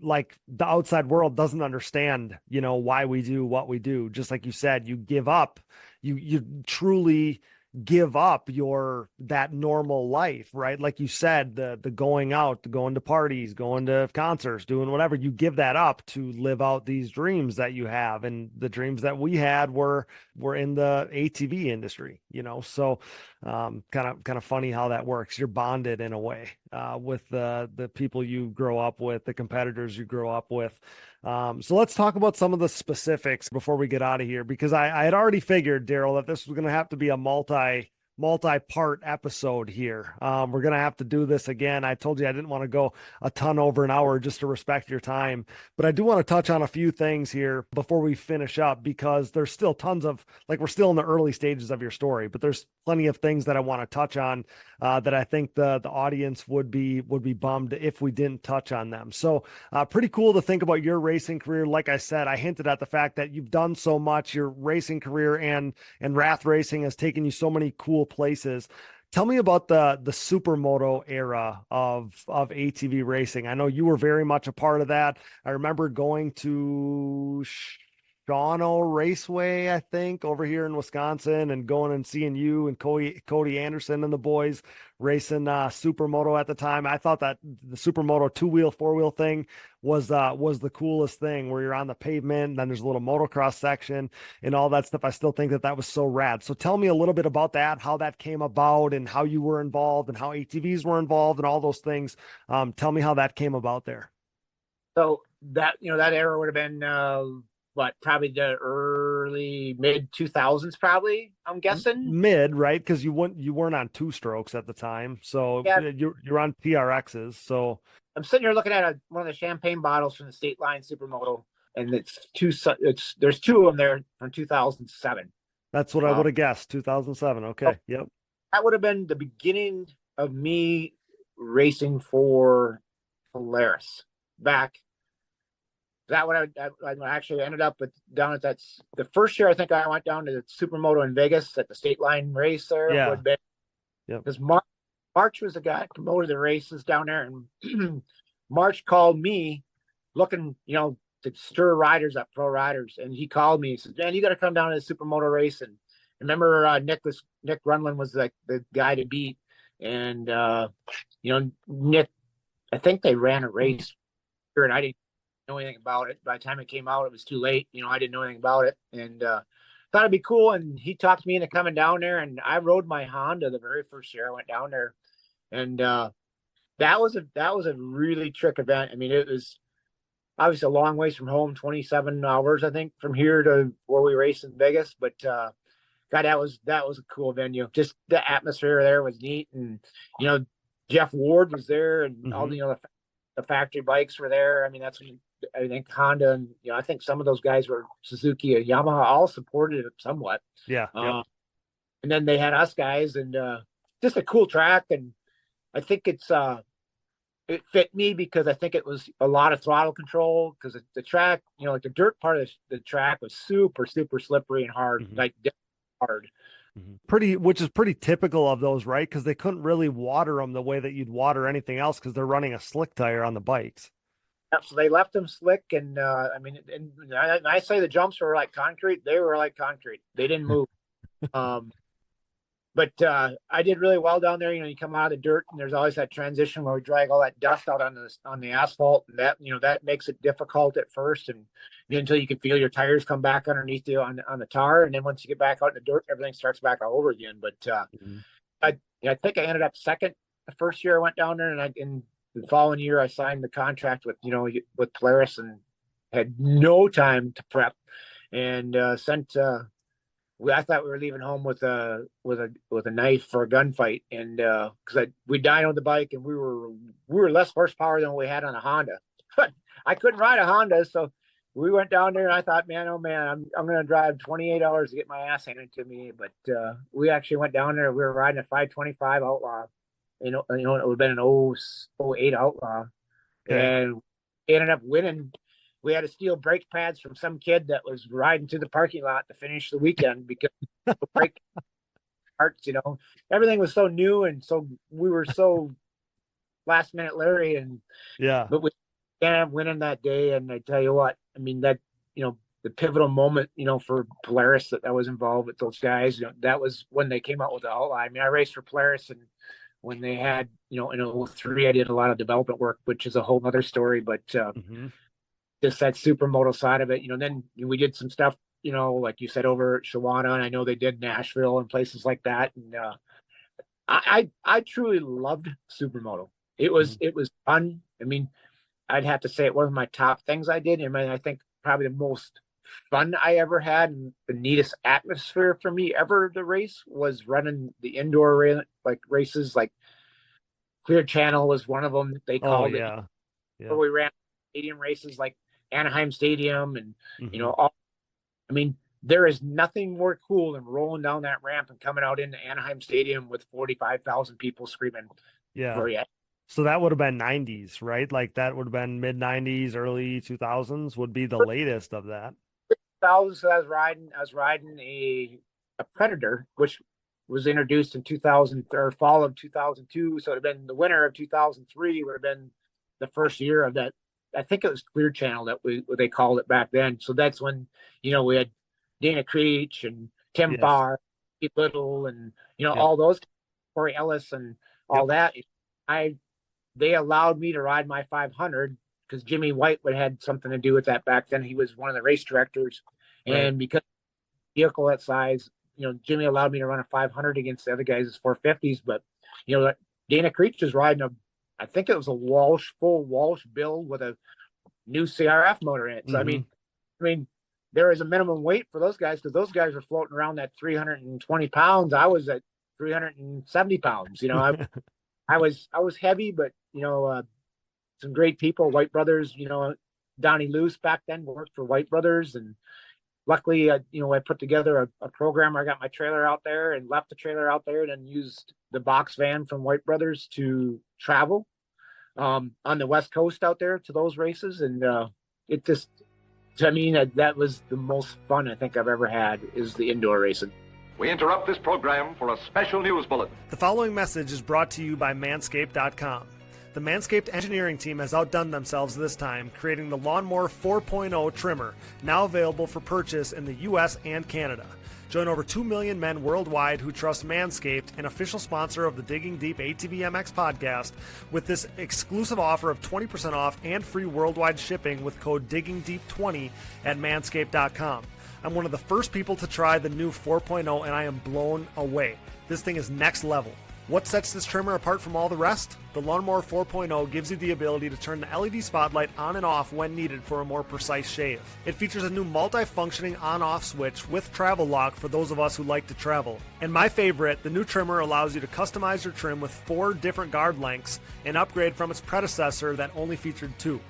like the outside world doesn't understand, why we do what we do. Just like you said, you give up, you truly give up that normal life, right? Like you said, the going out, going to parties, going to concerts, doing whatever, you give that up to live out these dreams that you have. And the dreams that we had were in the ATV industry, so kind of funny how that works. You're bonded in a way with the people you grow up with, the competitors you grow up with. So let's talk about some of the specifics before we get out of here, because I had already figured, Daryl, that this was going to have to be a multi-part episode here. We're going to have to do this again. I told you I didn't want to go a ton over an hour just to respect your time, but I do want to touch on a few things here before we finish up, because there's still tons of, like, we're still in the early stages of your story, but there's plenty of things that I want to touch on that I think the audience would be bummed if we didn't touch on them. So pretty cool to think about your racing career. Like I said, I hinted at the fact that you've done so much. Your racing career and Rath racing has taken you so many cool places. Tell me about the supermoto era of ATV racing. I know you were very much a part of that. I remember going to Shawano Raceway, I think, over here in Wisconsin, and going and seeing you and Cody Anderson and the boys racing supermoto at the time. I thought that the supermoto 2-wheel, 4-wheel thing was the coolest thing, where you're on the pavement and then there's a little motocross section and all that stuff. I still think that was so rad. So tell me a little bit about that, how that came about and how you were involved and how ATVs were involved and all those things. Tell me how that came about there. So that, that era would have been, probably the early mid 2000s, probably, I'm guessing. Mid, right? Because you weren't on 2-strokes at the time, so yeah. You're on PRXs. So I'm sitting here looking at one of the champagne bottles from the State Line Supermoto, and there's two of them there from 2007. That's what I would have guessed. 2007. Okay. Oh, yep. That would have been the beginning of me racing for Polaris back. That one I actually ended up down at the first year. I think I went down to the Supermoto in Vegas at the State Line race there. Yeah. Because March was the guy that promoted the races down there, and March called me looking, to stir riders up, pro riders, and he called me. He said, "Man, you got to come down to the Supermoto race." And remember, Nick Runlin was like the guy to beat, and Nick, I think they ran a race here, and I didn't know anything about it. By the time it came out, it was too late. I didn't know anything about it, and thought it'd be cool. And he talked me into coming down there, and I rode my Honda the very first year I went down there, and that was a really trick event. I mean, it was obviously a long ways from home, 27 hours I think from here to where we raced in Vegas, but God, that was a cool venue. Just the atmosphere there was neat, and Jeff Ward was there, and all the factory bikes were there. I mean, that's when I think Honda and I think some of those guys were Suzuki and Yamaha, all supported it somewhat. Yeah. And then they had us guys, and just a cool track. And I think it fit me because I think it was a lot of throttle control, because the track, like the dirt part of the track was super, super slippery and hard, like hard. Which is pretty typical of those, right? Because they couldn't really water them the way that you'd water anything else, because they're running a slick tire on the bikes. Yep, so they left them slick, and I mean, and I say the jumps were like concrete. They were like concrete. They didn't move. But I did really well down there. You come out of the dirt, and there's always that transition where we drag all that dust out on the asphalt, and that that makes it difficult at first, and until you can feel your tires come back underneath you on the tar, and then once you get back out in the dirt, everything starts back all over again. But I think I ended up second the first year I went down there, and the following year I signed the contract with Polaris, and had no time to prep, and sent. I thought we were leaving home with a knife for a gunfight, and because we dynoed the bike, and we were less horsepower than we had on a Honda, but I couldn't ride a Honda, so we went down there, and I thought, man, oh man, I'm going to drive 28 hours to get my ass handed to me. But we actually went down there. We were riding a 525 Outlaw, it would have been an 08 Outlaw, and ended up winning. We had to steal brake pads from some kid that was riding to the parking lot to finish the weekend, because the brake parts, everything was so new, and so we were so last minute Larry, and but we ended up winning that day. And I tell you what, I mean, that the pivotal moment, for Polaris that was involved with those guys, that was when they came out with the Outlaw. I mean, I raced for Polaris, and when they had, in 03, I did a lot of development work, which is a whole other story, but just that supermoto side of it, then we did some stuff, like you said, over at Shawana, and I know they did Nashville and places like that. And I truly loved supermoto. It was fun. I mean, I'd have to say it was my top things I did. I mean, I think probably the most fun I ever had and the neatest atmosphere for me ever to race was running the indoor races. Like Clear Channel was one of them. They called it. Yeah. Where we ran stadium races like Anaheim Stadium and I mean, there is nothing more cool than rolling down that ramp and coming out into Anaheim Stadium with 45,000 people screaming for you. So that would have been 90s, right? Like that would have been mid 90s, early 2000s would be the latest of that. I was riding a Predator, which was introduced in 2000 or fall of 2002. So it would have been the winter of 2003 would have been the first year of that. I think it was Clear Channel that they called it back then. So that's when, we had Dana Creech and Tim Barr, Pete Little, and, all those, Corey Ellis and all that. They allowed me to ride my 500 because Jimmy White had something to do with that back then. He was one of the race directors. And because vehicle that size, Jimmy allowed me to run a 500 against the other guys' 450s. But, Dana Creech was riding I think it was a full Walsh build with a new CRF motor in it. So, I mean, there is a minimum weight for those guys because those guys are floating around that 320 pounds. I was at 370 pounds. I was heavy, but, some great people, White Brothers, Donnie Luce back then worked for White Brothers. And luckily, I put together a program where I got my trailer out there and left the trailer out there and then used the box van from White Brothers to travel on the West Coast out there to those races. And it just, that was the most fun I think I've ever had is the indoor racing. We interrupt this program for a special news bulletin. The following message is brought to you by Manscaped.com. The Manscaped engineering team has outdone themselves this time, creating the Lawnmower 4.0 trimmer, now available for purchase in the U.S. and Canada. Join over 2 million men worldwide who trust Manscaped, an official sponsor of the Digging Deep ATVMX podcast, with this exclusive offer of 20% off and free worldwide shipping with code DiggingDeep20 at Manscaped.com. I'm one of the first people to try the new 4.0 and I am blown away. This thing is next level. What sets this trimmer apart from all the rest? The Lawnmower 4.0 gives you the ability to turn the LED spotlight on and off when needed for a more precise shave. It features a new multi-functioning on-off switch with travel lock for those of us who like to travel. And my favorite, the new trimmer allows you to customize your trim with 4 different guard lengths, an upgrade from its predecessor that only featured 2.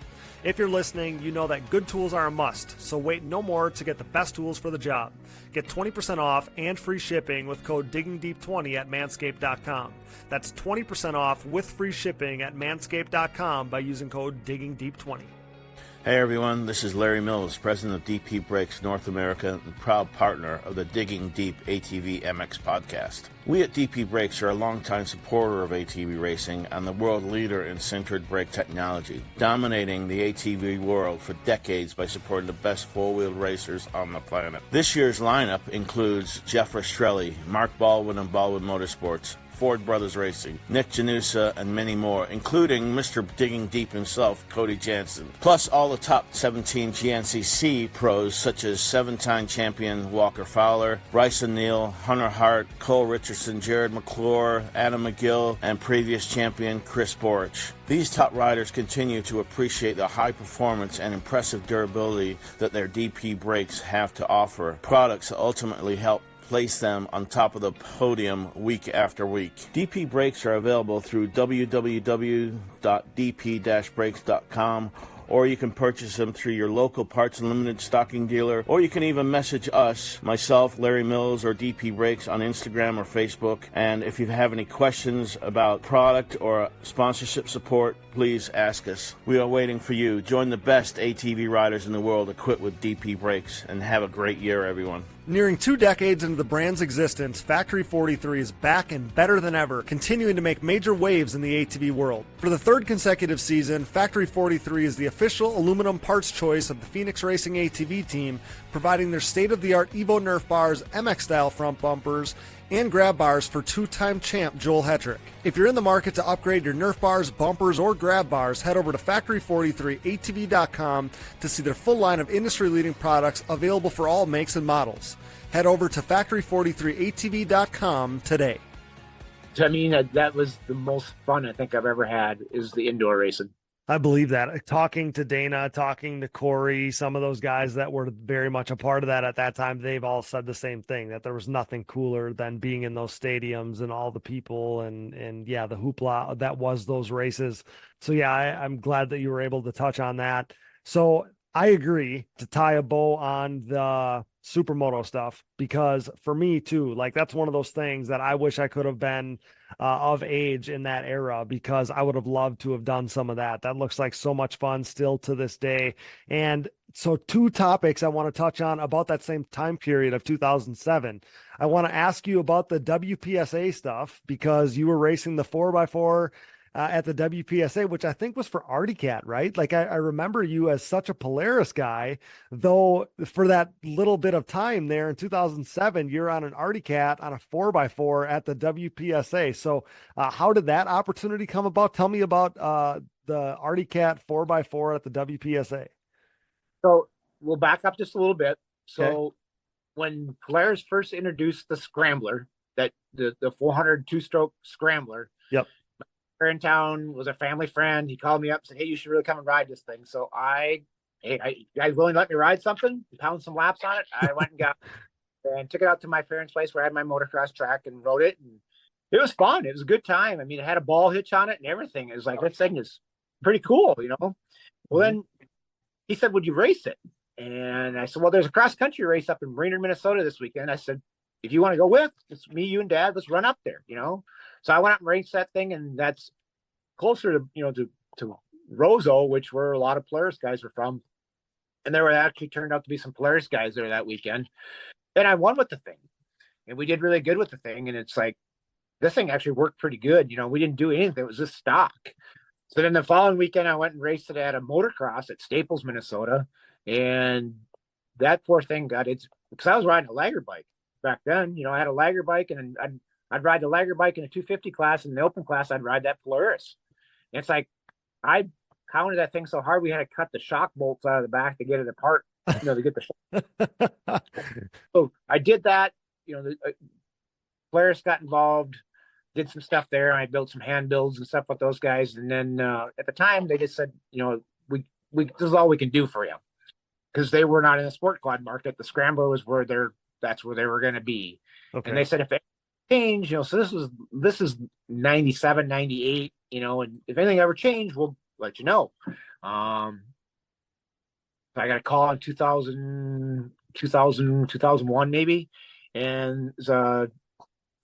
If you're listening, you know that good tools are a must, so wait no more to get the best tools for the job. Get 20% off and free shipping with code DiggingDeep20 at Manscaped.com. That's 20% off with free shipping at Manscaped.com by using code DiggingDeep20. Hey everyone, this is Larry Mills, president of DP Brakes North America and proud partner of the Digging Deep ATVMX Podcast. We at DP Brakes are a longtime supporter of ATV racing and the world leader in sintered brake technology, dominating the ATV world for decades by supporting the best four-wheel racers on the planet. This year's lineup includes Jeff Rastrelli, Mark Baldwin and Baldwin Motorsports, Ford Brothers Racing, Nick Janusa, and many more, including Mr. Digging Deep himself, Cody Jansen. Plus all the top 17 GNCC pros such as 7-time champion Walker Fowler, Bryson Neal, Hunter Hart, Cole Richardson, Jared McClure, Adam McGill, and previous champion Chris Borich. These top riders continue to appreciate the high performance and impressive durability that their DP brakes have to offer, products that ultimately help place them on top of the podium week after week. DP brakes are available through www.dp-brakes.com, or you can purchase them through your local Parts Unlimited stocking dealer, or you can even message us, myself, Larry Mills, or DP Brakes on Instagram or Facebook. And if you have any questions about product or sponsorship support, please ask us. We are waiting for you. Join the best ATV riders in the world equipped with DP Brakes, and have a great year, everyone. Nearing 2 decades into the brand's existence, Factory 43 is back and better than ever, continuing to make major waves in the ATV world. For the 3rd consecutive season, Factory 43 is the official aluminum parts choice of the Phoenix Racing ATV team, providing their state-of-the-art Evo Nerf bars, MX-style front bumpers, and grab bars for 2-time champ Joel Hetrick. If you're in the market to upgrade your Nerf bars, bumpers, or grab bars, head over to Factory43ATV.com to see their full line of industry-leading products available for all makes and models. Head over to Factory43ATV.com today. That was the most fun I think I've ever had is the indoor racing. I believe that. Talking to Dana, talking to Corey, some of those guys that were very much a part of that at that time, they've all said the same thing, that there was nothing cooler than being in those stadiums and all the people and yeah, the hoopla that was those races. So yeah, I'm glad that you were able to touch on that. So I agree to tie a bow on the supermoto stuff, because for me too, like that's one of those things that I wish I could have been of age in that era, because I would have loved to have done some of that. That looks like so much fun still to this day. And so, two topics I want to touch on about that same time period of 2007. I want to ask you about the WPSA stuff, because you were racing the 4x4 at the WPSA, which I think was for Artie Cat, right? Like I remember you as such a Polaris guy, though for that little bit of time there in 2007, you're on an Artie Cat on a 4x4 at the WPSA. So how did that opportunity come about? Tell me about the Artie Cat 4x4 at the WPSA. So we'll back up just a little bit. So Okay. when Polaris first introduced the Scrambler, that the 400 two-stroke Scrambler, Yep. in town was a family friend. He called me up and said, "Hey, you should really come and ride this thing." So you guys willing to let me ride something? Pound some laps on it. I went and got and took it out to my parents' place where I had my motocross track and rode it. And it was fun. It was a good time. I mean, it had a ball hitch on it and everything. It was like, this thing is pretty cool, you know? Well, then he said, "Would you race it?" And I said, "Well, there's a cross country race up in Brainerd, Minnesota this weekend." I said, "If you want to go with, it's me, you, and Dad. Let's run up there, you know?" So I went up and raced that thing, and that's closer to, you know, to Roseau, which where a lot of Polaris guys were from. And there were actually turned out to be some Polaris guys there that weekend. And I won with the thing. And we did really good with the thing. And it's like, this thing actually worked pretty good. You know, we didn't do anything. It was just stock. So then the following weekend, I went and raced it at a motocross at Staples, Minnesota. And that poor thing got its, because I was riding a lagger bike back then. You know, I had a lagger bike, and I'd ride the lagger bike in a 250 class, and in the open class, I'd ride that Polaris. And it's like, I pounded that thing so hard, we had to cut the shock bolts out of the back to get it apart, you know, to get the So I did that, you know, the Polaris got involved, did some stuff there. I built some hand builds and stuff with those guys. And then at the time, they just said, you know, we this is all we can do for you, because they were not in the sport quad market. The Scrambler was that's where they were going to be. Okay. And they said, if it changed, you know, so this is 97, 98, you know, and if anything ever changed, we'll let you know. I got a call in 2001 maybe. And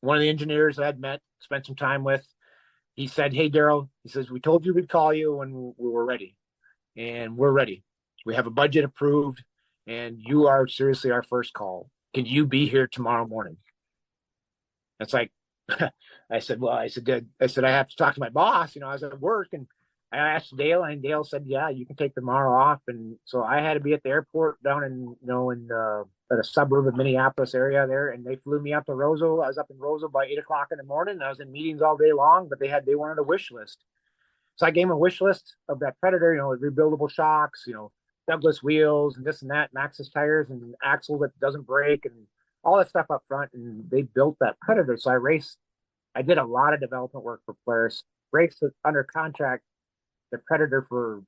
one of the engineers that I'd spent some time with, he said, "Hey, Daryl," he says, "we told you we'd call you when we were ready. And we're ready. We have a budget approved, and you are seriously our first call. Can you be here tomorrow morning?" It's like, I said, I have to talk to my boss. You know, I was at work, and I asked Dale, and Dale said, "Yeah, you can take tomorrow off." And so I had to be at the airport down in, you know, at a suburb of Minneapolis area there. And they flew me up to Roseau. I was up in Roseau by 8:00 in the morning. And I was in meetings all day long, but they wanted a wish list. So I gave them a wish list of that Predator, you know, with rebuildable shocks, you know, Douglas wheels and this and that, Maxxis tires and axle that doesn't break and all that stuff up front. And they built that Predator. So I did a lot of development work for Polaris, raced under contract the Predator for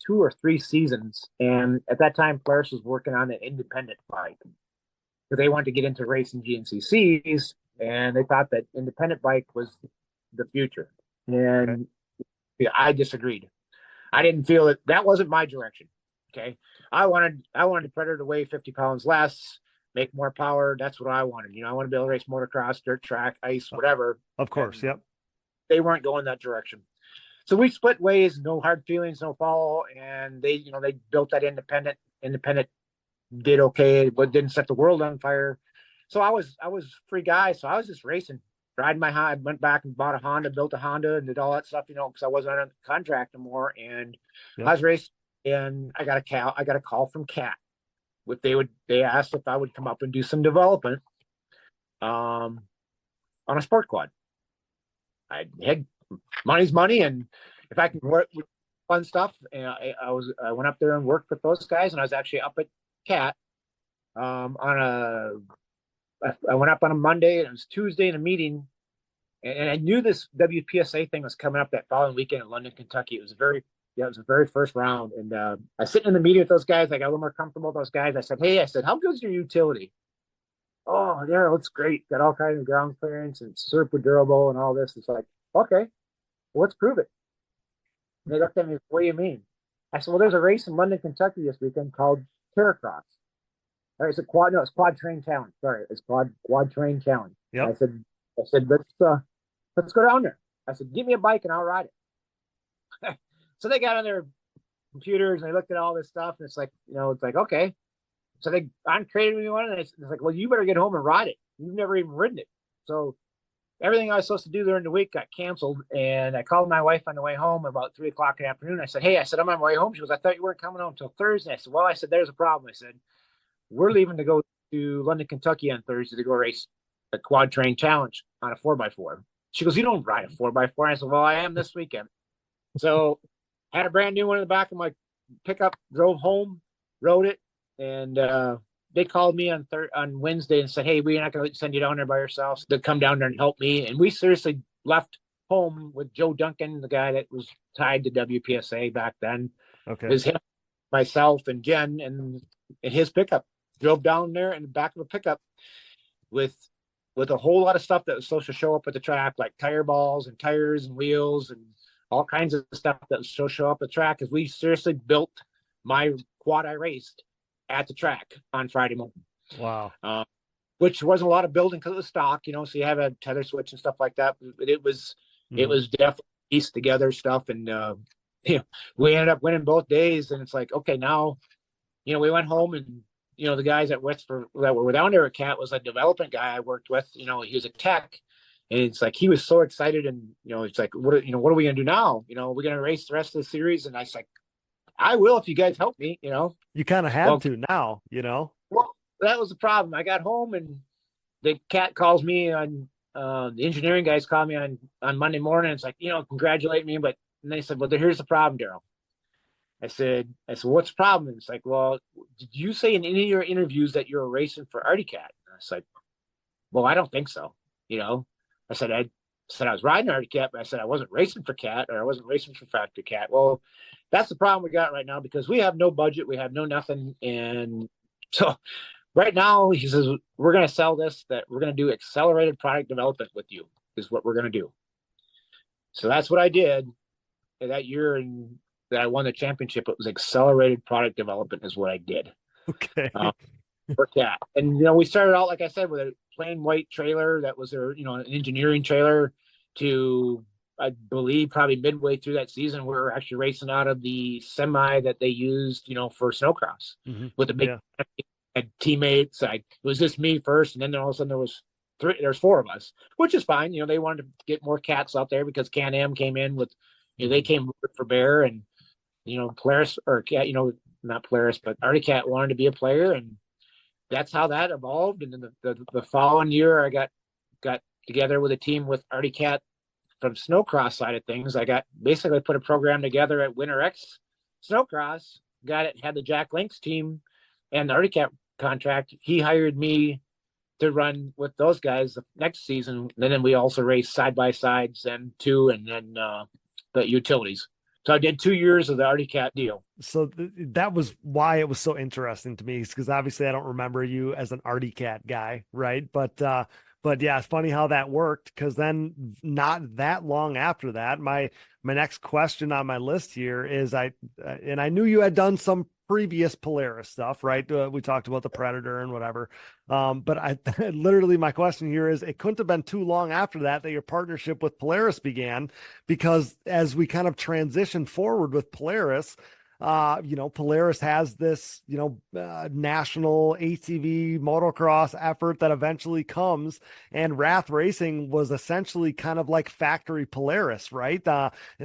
2 or 3 seasons. And at that time, Polaris was working on an independent bike, because they wanted to get into racing GNCCs, and they thought that independent bike was the future. And yeah, I disagreed. I didn't feel that wasn't my direction. Okay. I wanted the Predator to weigh 50 pounds less, make more power. That's what I wanted. You know, I want to be able to race motocross, dirt track, ice, whatever. Of course. And yep. They weren't going that direction. So we split ways, no hard feelings, no fall. And they built that independent did okay, but didn't set the world on fire. So I was free guy. So I was just racing, riding my Honda. I went back and bought a Honda, built a Honda, and did all that stuff, you know, because I wasn't on contract anymore. And I was racing, and I got a call from Cat. They asked if I would come up and do some development on a sport quad. I had money's money, and if I can work with fun stuff, and I went up there and worked with those guys, and I was actually up at Cat I went up on a Monday, and it was Tuesday in a meeting, and I knew this WPSA thing was coming up that following weekend in London, Kentucky. It was a very Yeah, it was the very first round. And I was sitting in the meeting with those guys. I got a little more comfortable with those guys. I said, hey, how good's your utility? Oh, yeah, it's great. Got all kinds of ground clearance and super durable and all this. It's like, okay, well, let's prove it. And they looked at me, what do you mean? I said, well, there's a race in London, Kentucky this weekend called Terracross. All right, it's quad train challenge. Sorry, it's quad train challenge. Yep. I said, let's go down there. I said, give me a bike and I'll ride it. So they got on their computers and they looked at all this stuff, and it's like, okay. So they created me one, and it's like, well, you better get home and ride it. You've never even ridden it. So everything I was supposed to do during the week got canceled, and I called my wife on the way home about 3:00 in the afternoon. I said, hey, I'm on my way home. She goes, I thought you weren't coming home until Thursday. I said, well, there's a problem. I said, we're leaving to go to London, Kentucky on Thursday to go race a quad train challenge on a 4x4. She goes, you don't ride a 4x4. I said, well, I am this weekend. So I had a brand new one in the back of my pickup, drove home, rode it, and they called me on Wednesday and said, hey, we're not going to send you down there by yourselves to come down there and help me. And we seriously left home with Joe Duncan, the guy that was tied to WPSA back then. Okay. It was him, myself, and Jen, and his pickup. Drove down there in the back of a pickup with a whole lot of stuff that was supposed to show up at the track, like tire balls and tires and wheels and all kinds of stuff that was supposed to show up at the track, because we seriously built my quad I raced at the track on Friday morning. Wow. Which wasn't a lot of building because it was stock, so you have a tether switch and stuff like that. But it was definitely pieced together stuff. And, we ended up winning both days. And it's like, okay, now, we went home, and, the guys that were down there at CAT was a development guy I worked with. He was a tech, and it's like he was so excited, and it's like, what are we gonna do now? We're gonna race the rest of the series, and I was like, I will if you guys help me. You kind of had to now. Well, that was the problem. I got home, and the CAT calls me on the engineering guys called me on Monday morning. It's like, congratulate me, but and they said, well, here's the problem, Daryl. I said, what's the problem? And it's like, well, did you say in any of your interviews that you're racing for Artie Cat? And I was like, well, I don't think so. I said, I was riding Artie Cat, but I said I wasn't racing for Cat, or I wasn't racing for Factory Cat. Well, that's the problem we got right now, because we have no budget, we have no nothing, and so right now he says we're going to sell this. That we're going to do accelerated product development with you is what we're going to do. So that's what I did that year, and that I won the championship. It was accelerated product development is what I did. Okay. For Cat. And, we started out, like I said, with a plain white trailer that was an engineering trailer to, I believe, probably midway through that season, we were actually racing out of the semi that they used, for snowcross with the big teammates. It was just me first. And then all of a sudden there's four of us, which is fine. They wanted to get more Cats out there because Can-Am came in with, they came for Bear, and, Polaris, or Cat, not Polaris, but Artie Cat wanted to be a player, and that's how that evolved. And then the following year, I got together with a team with Artie Cat from snowcross side of things. I basically put a program together at Winter X Snowcross. Had the Jack Links team and the Artie Cat contract. He hired me to run with those guys the next season. And then we also raced side by sides and then the utilities. So I did 2 years of the Artie Cat deal. So that was why it was so interesting to me, because obviously I don't remember you as an Artie Cat guy, right? But yeah, it's funny how that worked, because then not that long after that, my next question on my list here is I knew you had done some previous Polaris stuff, right? We talked about the Predator and whatever. But I literally, my question here is, it couldn't have been too long after that your partnership with Polaris began, because as we kind of transition forward with Polaris, Polaris has this, national ATV motocross effort that eventually comes, and Rath Racing was essentially kind of like factory Polaris, right?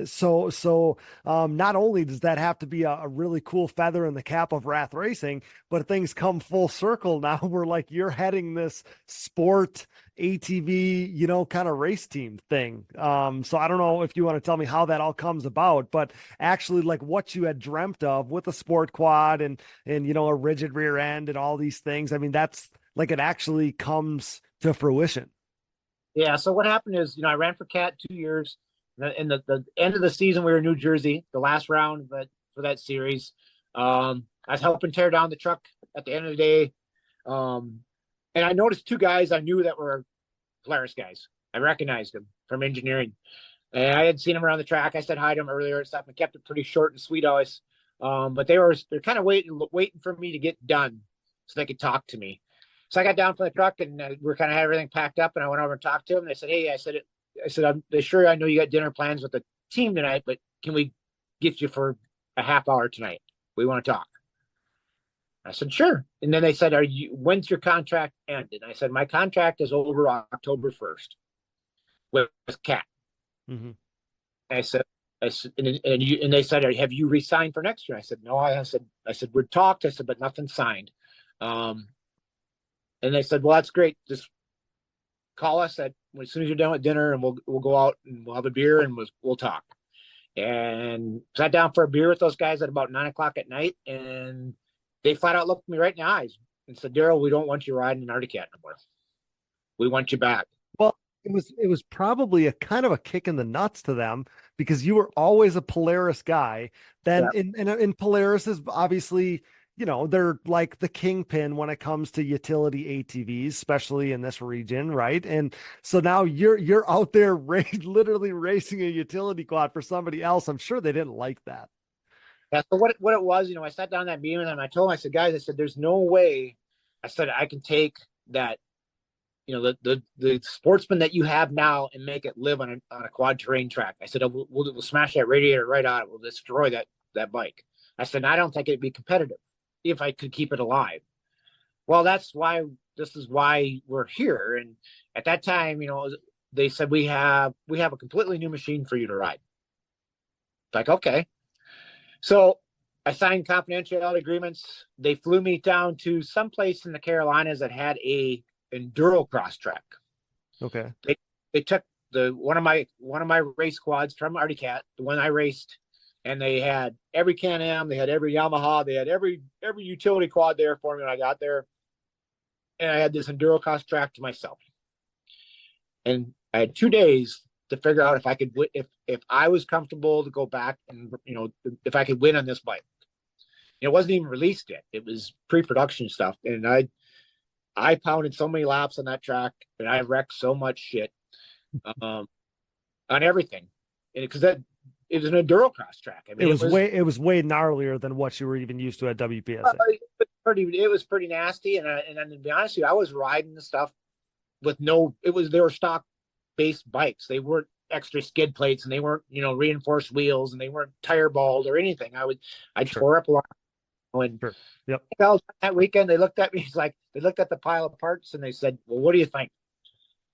So not only does that have to be a really cool feather in the cap of Rath Racing, but things come full circle now. We're like, you're heading this sport ATV, kind of race team thing. So I don't know if you want to tell me how that all comes about, but actually like what you had dreamt of with a sport quad and a rigid rear end and all these things. I mean, that's like, it actually comes to fruition. Yeah. So what happened is, I ran for Cat 2 years. In the end of the season, we were in New Jersey, the last round for that series. I was helping tear down the truck at the end of the day. And I noticed two guys I knew that were Polaris guys. I recognized them from engineering. And I had seen them around the track. I said hi to them earlier and stuff. I kept it pretty short and sweet always. But they're kind of waiting for me to get done so they could talk to me. So I got down from the truck and we're kind of had everything packed up, and I went over and talked to them. They said, "Hey," I said, "I'm sure I know you got dinner plans with the team tonight, but can we get you for a half hour tonight? We want to talk." I said, "Sure." And then they said, "When's your contract end?" And I said, "My contract is over October 1st with Cat." Mm-hmm. I said, and they said, "Have you resigned for next year?" I said, "No." I said, "We talked." I said, "But nothing signed." And they said, "Well, that's great. Just call us as soon as you're done with dinner, and we'll go out and we'll have a beer and we'll talk." And sat down for a beer with those guys at about 9:00 at night, and they flat out looked me right in the eyes and said, "Daryl, we don't want you riding an Arctic Cat no more. We want you back." Well, it was probably a kind of a kick in the nuts to them, because you were always a Polaris guy. Then in Polaris is obviously, they're like the kingpin when it comes to utility ATVs, especially in this region, right? And so now you're out there literally racing a utility quad for somebody else. I'm sure they didn't like that. Yeah, so what it was, I sat down that meeting with them. I told them, I said, "Guys," I said, "there's no way," I said, "I can take that, the sportsman that you have now and make it live on a quad terrain track." I said, we'll smash that radiator right out. We'll destroy that bike." I said, "I don't think it'd be competitive if I could keep it alive." Well, this is why we're here. And at that time, they said, we have a completely new machine for you to ride. Like, okay. So I signed confidentiality agreements. They flew me down to some place in the Carolinas that had a enduro cross track. Okay. They took one of my race quads from Arctic Cat, the one I raced, and they had every Can-Am, they had every Yamaha, they had every utility quad there for me when I got there. And I had this enduro cross track to myself. And I had 2 days to figure out if I could, if I was comfortable to go back and, if I could win on this bike. It wasn't even released yet. It was pre-production stuff. And I pounded so many laps on that track, and I wrecked so much shit on everything. And because it was an enduro cross track. I mean, it was way gnarlier than what you were even used to at WPSA. It was pretty nasty. And then to be honest with you, I was riding the stuff with they were stock based bikes. They weren't extra skid plates, and they weren't, reinforced wheels, and they weren't tire balled or anything. I tore up a lot. And Yep. That weekend, they looked at me. They looked at the pile of parts and they said, "Well, what do you think?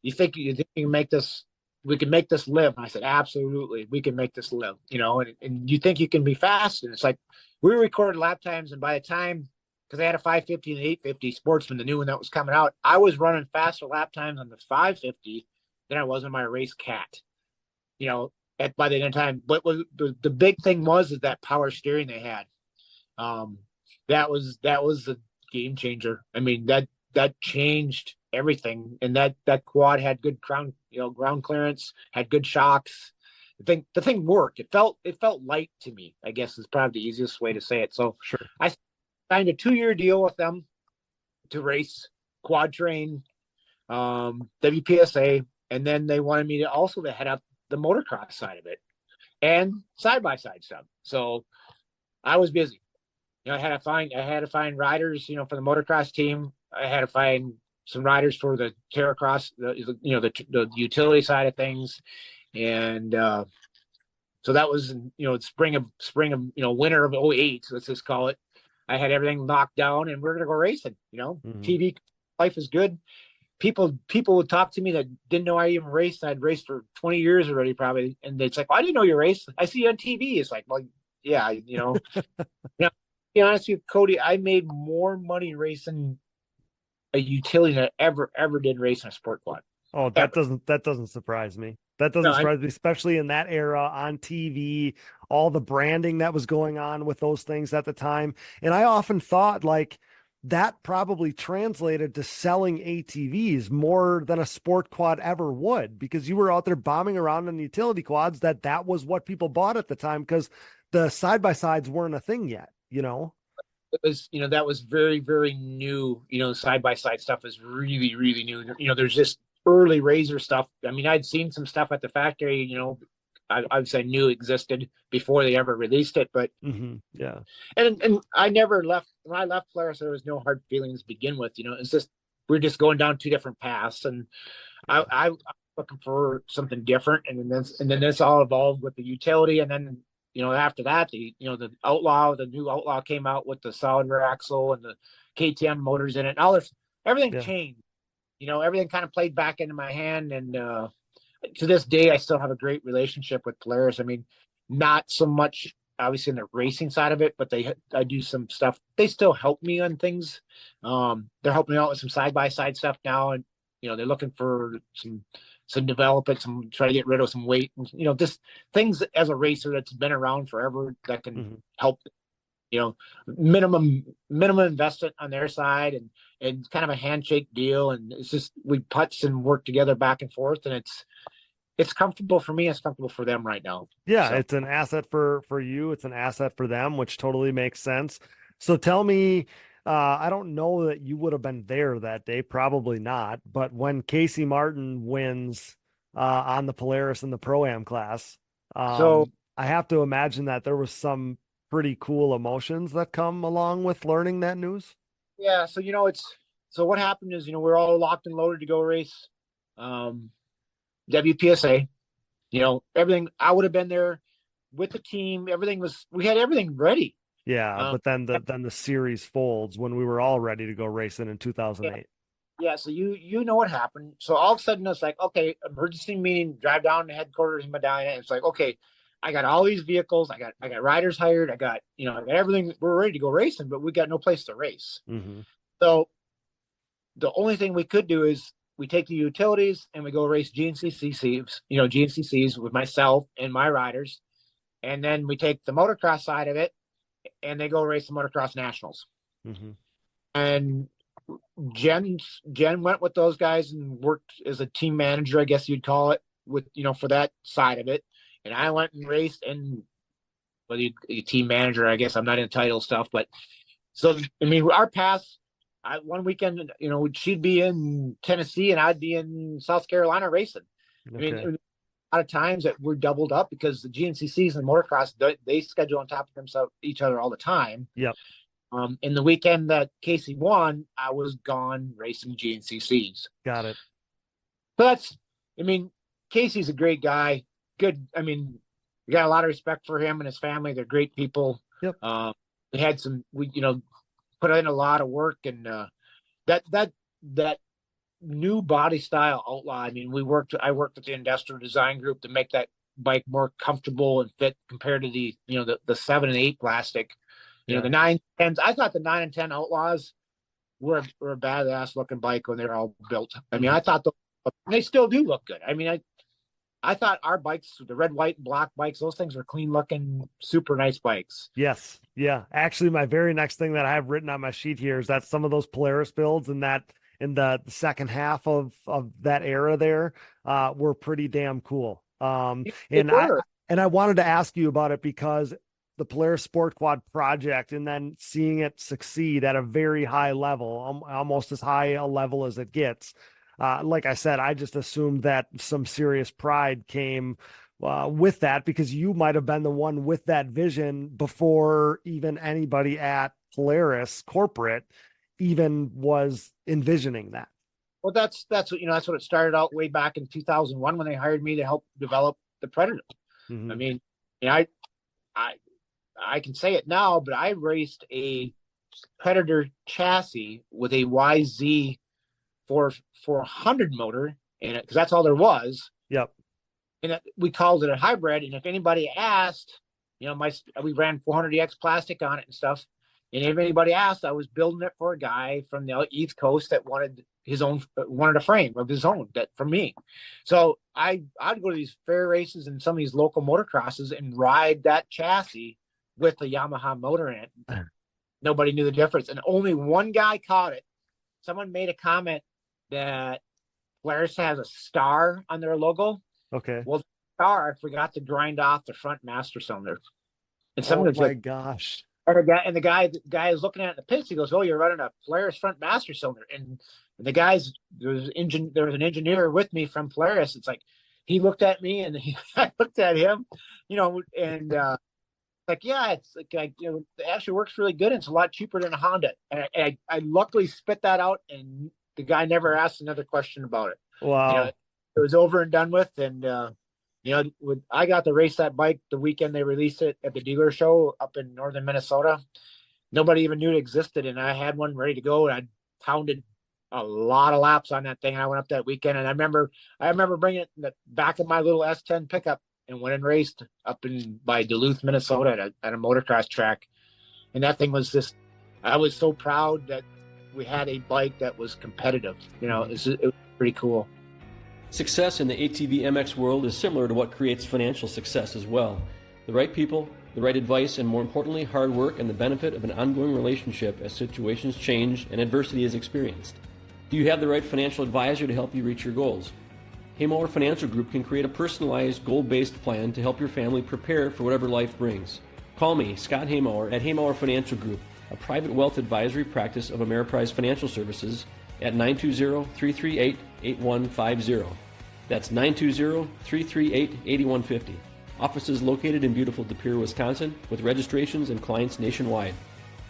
You think you can make this? We can make this live?" And I said, "Absolutely, we can make this live." And you think you can be fast? And it's like, we recorded lap times, and by the time, because they had a 550 and 850 Sportsman, the new one that was coming out, I was running faster lap times on the 550 than I was on my race Cat. By the end of time. But the big thing is that power steering they had. That was the game changer. I mean, that changed everything. And that quad had good ground clearance, had good shocks. The thing worked. It felt light to me, I guess is probably the easiest way to say it. So sure. I signed a 2-year deal with them to race quad train, WPSA, and then they wanted me to also to head up the motocross side of it and side-by-side stuff. So I was busy. I had to find riders, for the motocross team. I had to find some riders for the Terracross, the utility side of things. And so that was, spring of winter of 2008, let's just call it. I had everything locked down, and we're going to go racing. Mm-hmm. TV life is good. People would talk to me that didn't know I even raced. I'd raced for 20 years already, probably. And it's like, "Well, I didn't know you raced. I see you on TV." It's like, well, yeah, to be honest with you, Cody, I made more money racing a utility than I ever did racing a sport quad. Oh, that doesn't surprise me. That doesn't surprise me, especially in that era on TV, all the branding that was going on with those things at the time. And I often thought, like, that probably translated to selling ATVs more than a sport quad ever would, because you were out there bombing around in utility quads. That was what people bought at the time, because the side-by-sides weren't a thing yet, It was, that was very, very new. Side-by-side stuff is really, really new. There's just early Razor stuff. I mean, I'd seen some stuff at the factory, I'd say knew existed before they ever released it. But yeah. And I never left. When I left Polaris, there was no hard feelings to begin with. It's just, we're just going down two different paths. And I'm looking for something different. And then this all evolved with the utility. And then, after that, the new Outlaw came out with the solid rear axle and the KTM motors in it. And everything changed. Everything kind of played back into my hand. And to this day, I still have a great relationship with Polaris. I mean, not so much obviously in the racing side of it, but I do some stuff. They still help me on things. They're helping me out with some side-by-side stuff now. And, they're looking for some development, try to get rid of some weight, and, just things as a racer that's been around forever that can help, minimum investment on their side, and kind of a handshake deal. And it's just, we putz and work together back and forth, and it's comfortable for me. It's comfortable for them right now. Yeah. So. It's an asset for you. It's an asset for them, which totally makes sense. So tell me, I don't know that you would have been there that day, probably not, but when Casey Martin wins on the Polaris in the Pro-Am class, So I have to imagine that there was some pretty cool emotions that come along with learning that news. yeah, so so what happened is, we're all locked and loaded to go race WPSA. Everything, I would have been there with the team. We had everything ready. Yeah, but then the series folds when we were all ready to go racing in 2008. Yeah, so you know what happened. So all of a sudden it's like, okay, emergency meeting, drive down to headquarters in Medina. And it's like, okay, I got all these vehicles, I got riders hired, I got everything, we're ready to go racing, but we got no place to race. So the only thing we could do is we take the utilities and we go race GNCCs with myself and my riders. And then we take the motocross side of it and they go race the motocross nationals. And Jen went with those guys and worked as a team manager, I guess you'd call it, with, for that side of it. And I went and raced, and whether you team manager, I guess I'm not in title stuff, but so, I mean, our paths, one weekend, she'd be in Tennessee and I'd be in South Carolina racing. Okay. I mean, a lot of times that we're doubled up because the GNCCs and motocross, they schedule on top of themselves, each other all the time. Yep. In the weekend that Casey won, I was gone racing GNCCs. Got it. But Casey's a great guy. Good. I mean, we got a lot of respect for him and his family. They're great people. Yep. We had we put in a lot of work, and that new body style Outlaw. I mean, I worked with the industrial design group to make that bike more comfortable and fit compared to the 7 and 8 plastic. The 9 10s. I thought the 9 and 10 Outlaws were a badass looking bike when they were all built. I mean, I thought they still do look good. I mean, I thought our bikes, the red, white, and black bikes, those things were clean looking, super nice bikes. Yes. Yeah. Actually, my very next thing that I have written on my sheet here is that some of those Polaris builds in the second half of that era there were pretty damn cool. And I wanted to ask you about it because the Polaris Sport Quad project, and then seeing it succeed at a very high level, almost as high a level as it gets. Like I said, I just assumed that some serious pride came with that, because you might have been the one with that vision before even anybody at Polaris corporate even was envisioning that. Well, that's what it started out way back in 2001 when they hired me to help develop the Predator. I mean, I can say it now, but I raced a Predator chassis with a YZ 400 motor in it, because that's all there was. Yep. And we called it a hybrid. And if anybody asked, we ran 400EX plastic on it and stuff. And if anybody asked, I was building it for a guy from the East Coast that wanted a frame of his own from me. So I'd go to these fair races and some of these local motocrosses and ride that chassis with the Yamaha motor in it. nobody knew the difference. And only one guy caught it. Someone made a comment that Polaris has a star on their logo. Okay. Well, the star, I forgot to grind off the front master cylinder. And someone was like, gosh. and the guy is looking at it in the pits. He goes, "Oh, you're running a Polaris front master cylinder." And the guys, there was an engineer with me from Polaris. It's like, he looked at me and I looked at him, and like, yeah, it's like, it actually works really good. And it's a lot cheaper than a Honda. And I luckily spit that out, and the guy never asked another question about it. Wow. It was over and done with. And, I got to race that bike the weekend they released it at the dealer show up in northern Minnesota. Nobody even knew it existed. And I had one ready to go, and I pounded a lot of laps on that thing. I went up that weekend, and I remember bringing it in the back of my little S10 pickup and went and raced up by Duluth, Minnesota at a motocross track. And that thing was just, I was so proud that we had a bike that was competitive. It was pretty cool. Success in the ATVMX world is similar to what creates financial success as well. The right people, the right advice, and more importantly, hard work and the benefit of an ongoing relationship as situations change and adversity is experienced. Do you have the right financial advisor to help you reach your goals? Haymauer Financial Group can create a personalized, goal-based plan to help your family prepare for whatever life brings. Call me, Scott Haymauer, at Haymauer Financial Group, a private wealth advisory practice of Ameriprise Financial Services, at 920-338-8150. That's 920-338-8150. Offices located in beautiful De Pere, Wisconsin, with registrations and clients nationwide.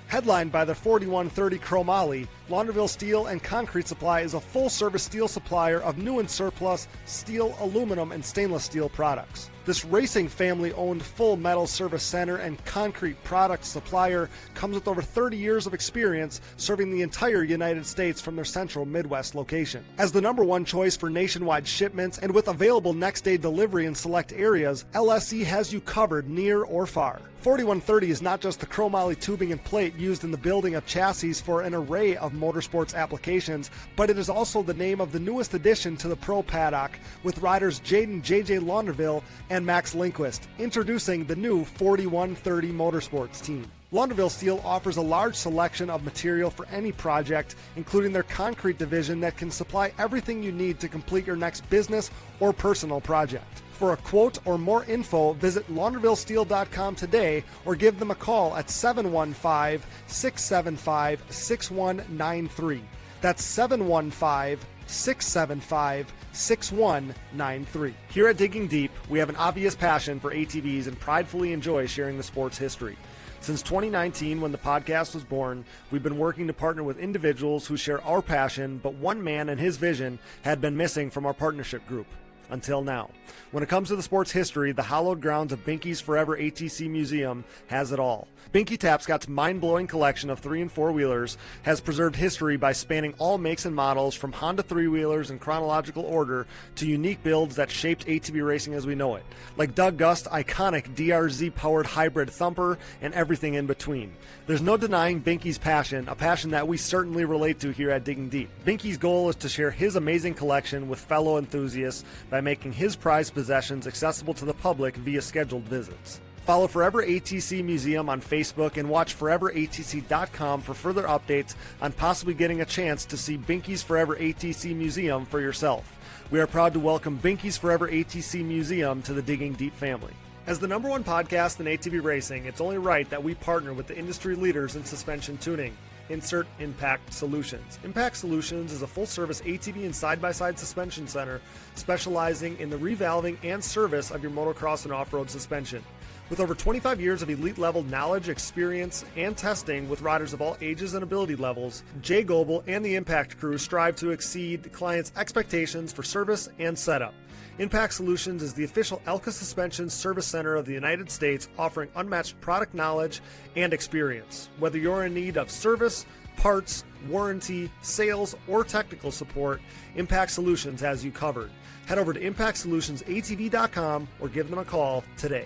Headlined by the 4130 Chromoly, Launderville Steel and Concrete Supply is a full-service steel supplier of new and surplus steel, aluminum, and stainless steel products. This racing family-owned full metal service center and concrete product supplier comes with over 30 years of experience serving the entire United States from their central Midwest location. As the number one choice for nationwide shipments and with available next-day delivery in select areas, LSE has you covered near or far. 4130 is not just the chromoly tubing and plate used in the building of chassis for an array of motorsports applications, but it is also the name of the newest addition to the Pro Paddock, with riders Jaden JJ Launderville and Max Lindquist, introducing the new 4130 Motorsports team. Launderville Steel offers a large selection of material for any project, including their concrete division that can supply everything you need to complete your next business or personal project. For a quote or more info, visit laundervillesteel.com today or give them a call at 715-675-6193. That's 715-675-6193. Here at Digging Deep, we have an obvious passion for ATVs and pridefully enjoy sharing the sport's history. Since 2019, when the podcast was born, we've been working to partner with individuals who share our passion, but one man and his vision had been missing from our partnership group. Until now. When it comes to the sport's history, the hallowed grounds of Binky's Forever ATC Museum has it all. Binky Tapscott's mind-blowing collection of 3- and 4-wheelers has preserved history by spanning all makes and models, from Honda 3-wheelers in chronological order to unique builds that shaped ATV racing as we know it, like Doug Gust's iconic DRZ-powered hybrid thumper and everything in between. There's no denying Binky's passion, a passion that we certainly relate to here at Digging Deep. Binky's goal is to share his amazing collection with fellow enthusiasts by making his prized possessions accessible to the public via scheduled visits. Follow Forever ATC Museum on Facebook and watch foreveratc.com for further updates on possibly getting a chance to see Binky's Forever ATC Museum for yourself. We are proud to welcome Binky's Forever ATC Museum to the Digging Deep family. As the number one podcast in ATV racing, it's only right that we partner with the industry leaders in suspension tuning. Insert Impact Solutions. Impact Solutions is a full-service ATV and side-by-side suspension center specializing in the revalving and service of your motocross and off-road suspension. With over 25 years of elite-level knowledge, experience, and testing with riders of all ages and ability levels, Jay Goebel and the Impact crew strive to exceed clients' expectations for service and setup. Impact Solutions is the official Elka Suspension Service Center of the United States, offering unmatched product knowledge and experience. Whether you're in need of service, parts, warranty, sales, or technical support, Impact Solutions has you covered. Head over to ImpactSolutionsATV.com or give them a call today.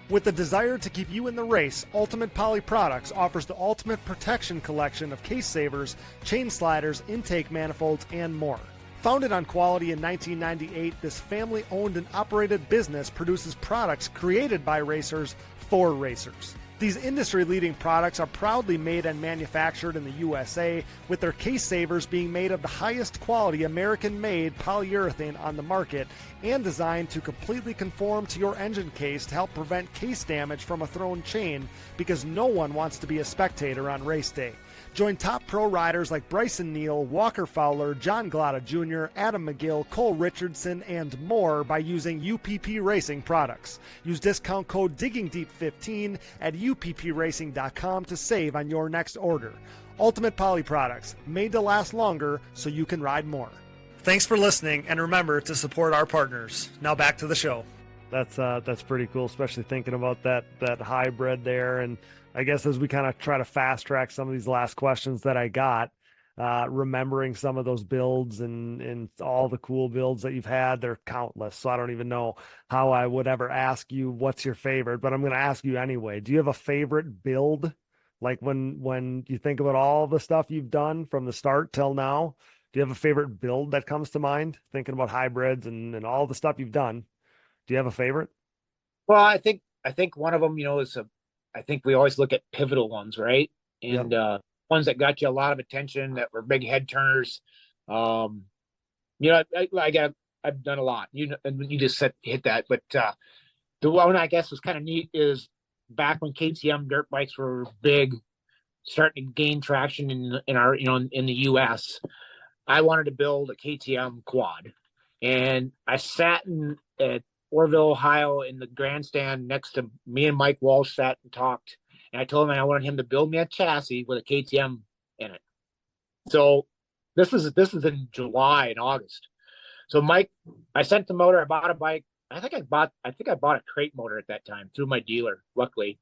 With the desire to keep you in the race, Ultimate Poly Products offers the Ultimate Protection collection of case savers, chain sliders, intake manifolds, and more. Founded on quality in 1998, this family-owned and operated business produces products created by racers for racers. These industry-leading products are proudly made and manufactured in the USA, with their case savers being made of the highest quality American-made polyurethane on the market and designed to completely conform to your engine case to help prevent case damage from a thrown chain, because no one wants to be a spectator on race day. Join top pro riders like Bryson Neal, Walker Fowler, John Glotta Jr., Adam McGill, Cole Richardson, and more by using UPP Racing products. Use discount code DiggingDeep15 at uppracing.com to save on your next order. Ultimate Poly products, made to last longer so you can ride more. Thanks for listening, and remember to support our partners. Now back to the show. That's pretty cool, especially thinking about that hybrid there. And I guess as we kind of try to fast track some of these last questions that I got, remembering some of those builds and all the cool builds that you've had, they're countless. So I don't even know how I would ever ask you what's your favorite, but I'm going to ask you anyway. Do you have a favorite build? Like when you think about all the stuff you've done from the start till now, do you have a favorite build that comes to mind? Thinking about hybrids and all the stuff you've done, do you have a favorite? Well, I think one of them, I think we always look at pivotal ones, right? And ones that got you a lot of attention, that were big head turners. I've done a lot. And you just hit that. But the one I guess was kind of neat is back when KTM dirt bikes were big, starting to gain traction in our in the US. I wanted to build a KTM quad, and I sat at Orville, Ohio, in the grandstand next to me, and Mike Walsh sat and talked. And I told him I wanted him to build me a chassis with a KTM in it. So this is in July and August. So Mike, I sent the motor. I bought a bike. I think I bought a crate motor at that time through my dealer, luckily.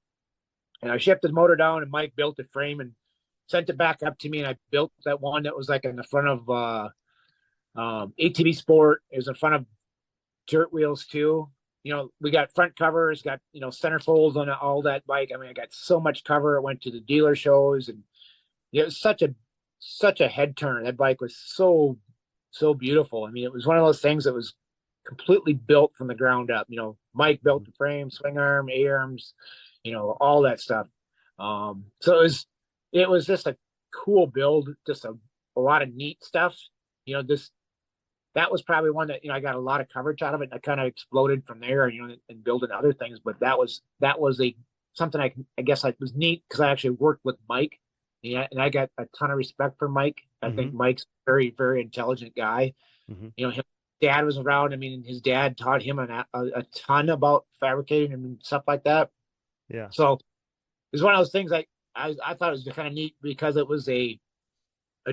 And I shipped the motor down, and Mike built the frame and sent it back up to me. And I built that one that was like in the front of ATV Sport. It was in front of dirt wheels too. We got front covers, got center folds on all that bike. I mean, I got so much cover. I went to the dealer shows, and it was such a head turner. That bike was so beautiful. I mean, it was one of those things that was completely built from the ground up. Mike built the frame, swing arm, A arms, all that stuff. So it was just a cool build, just a lot of neat stuff. That was probably one that I got a lot of coverage out of it. I kind of exploded from there, and building other things. But that was something I guess was neat, because I actually worked with Mike, and I got a ton of respect for Mike. I think Mike's a very, very intelligent guy. His dad was around. I mean, his dad taught him a ton about fabricating and stuff like that. Yeah. So it was one of those things I thought it was kind of neat, because it was a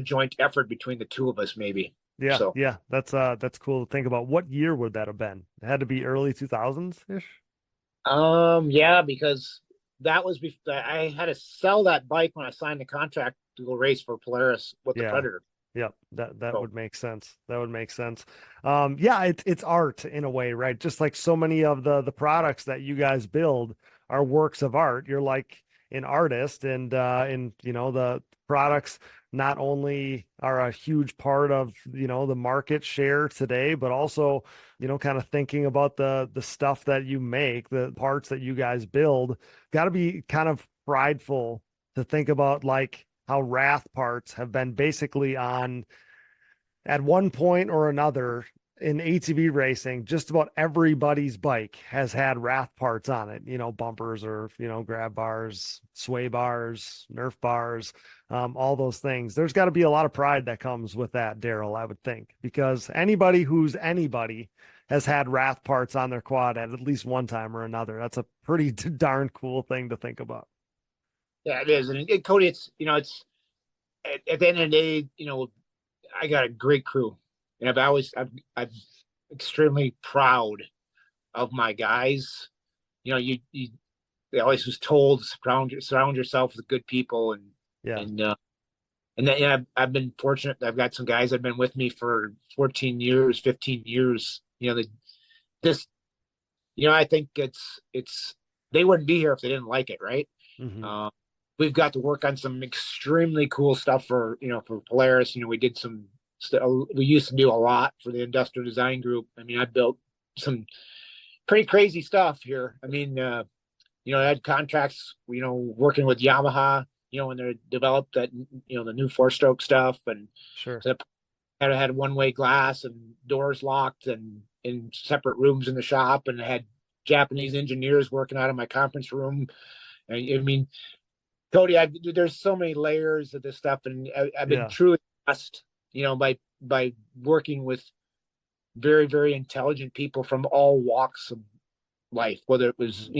joint effort between the two of us, maybe. Yeah, so. Yeah, that's cool to think about. What year would that have been? It had to be early 2000s ish. Yeah, because that was before I had to sell that bike when I signed the contract to go race for Polaris with the Predator. Yep, that would make sense. That would make sense. It's art in a way, right? Just like so many of the products that you guys build are works of art. You're like an artist, and the products not only are a huge part of the market share today, but also kind of thinking about the stuff that you make, the parts that you guys build. Got to be kind of prideful to think about like how Rath parts have been basically on, at one point or another in ATV racing, just about everybody's bike has had Rath parts on it, bumpers or, grab bars, sway bars, Nerf bars, all those things. There's got to be a lot of pride that comes with that, Daryl, I would think, because anybody has had Rath parts on their quad at least one time or another. That's a pretty darn cool thing to think about. Yeah, it is. And Cody, it's at the end of the day, I got a great crew. And I'm extremely proud of my guys. They always was told surround yourself with good people, and I've been fortunate. I've got some guys that have been with me for 14 years, 15 years. I think it's they wouldn't be here if they didn't like it, right? Mm-hmm. We've got to work on some extremely cool stuff for Polaris. We did we used to do a lot for the industrial design group. I mean, I built some pretty crazy stuff here. I mean, I had contracts, working with Yamaha, when they developed that, the new 4-stroke stuff. And Sure. so I had one-way glass and doors locked and in separate rooms in the shop. And I had Japanese engineers working out of my conference room. And I mean, Cody, there's so many layers of this stuff. And I've been truly blessed, by working with very, very intelligent people from all walks of life, whether it was,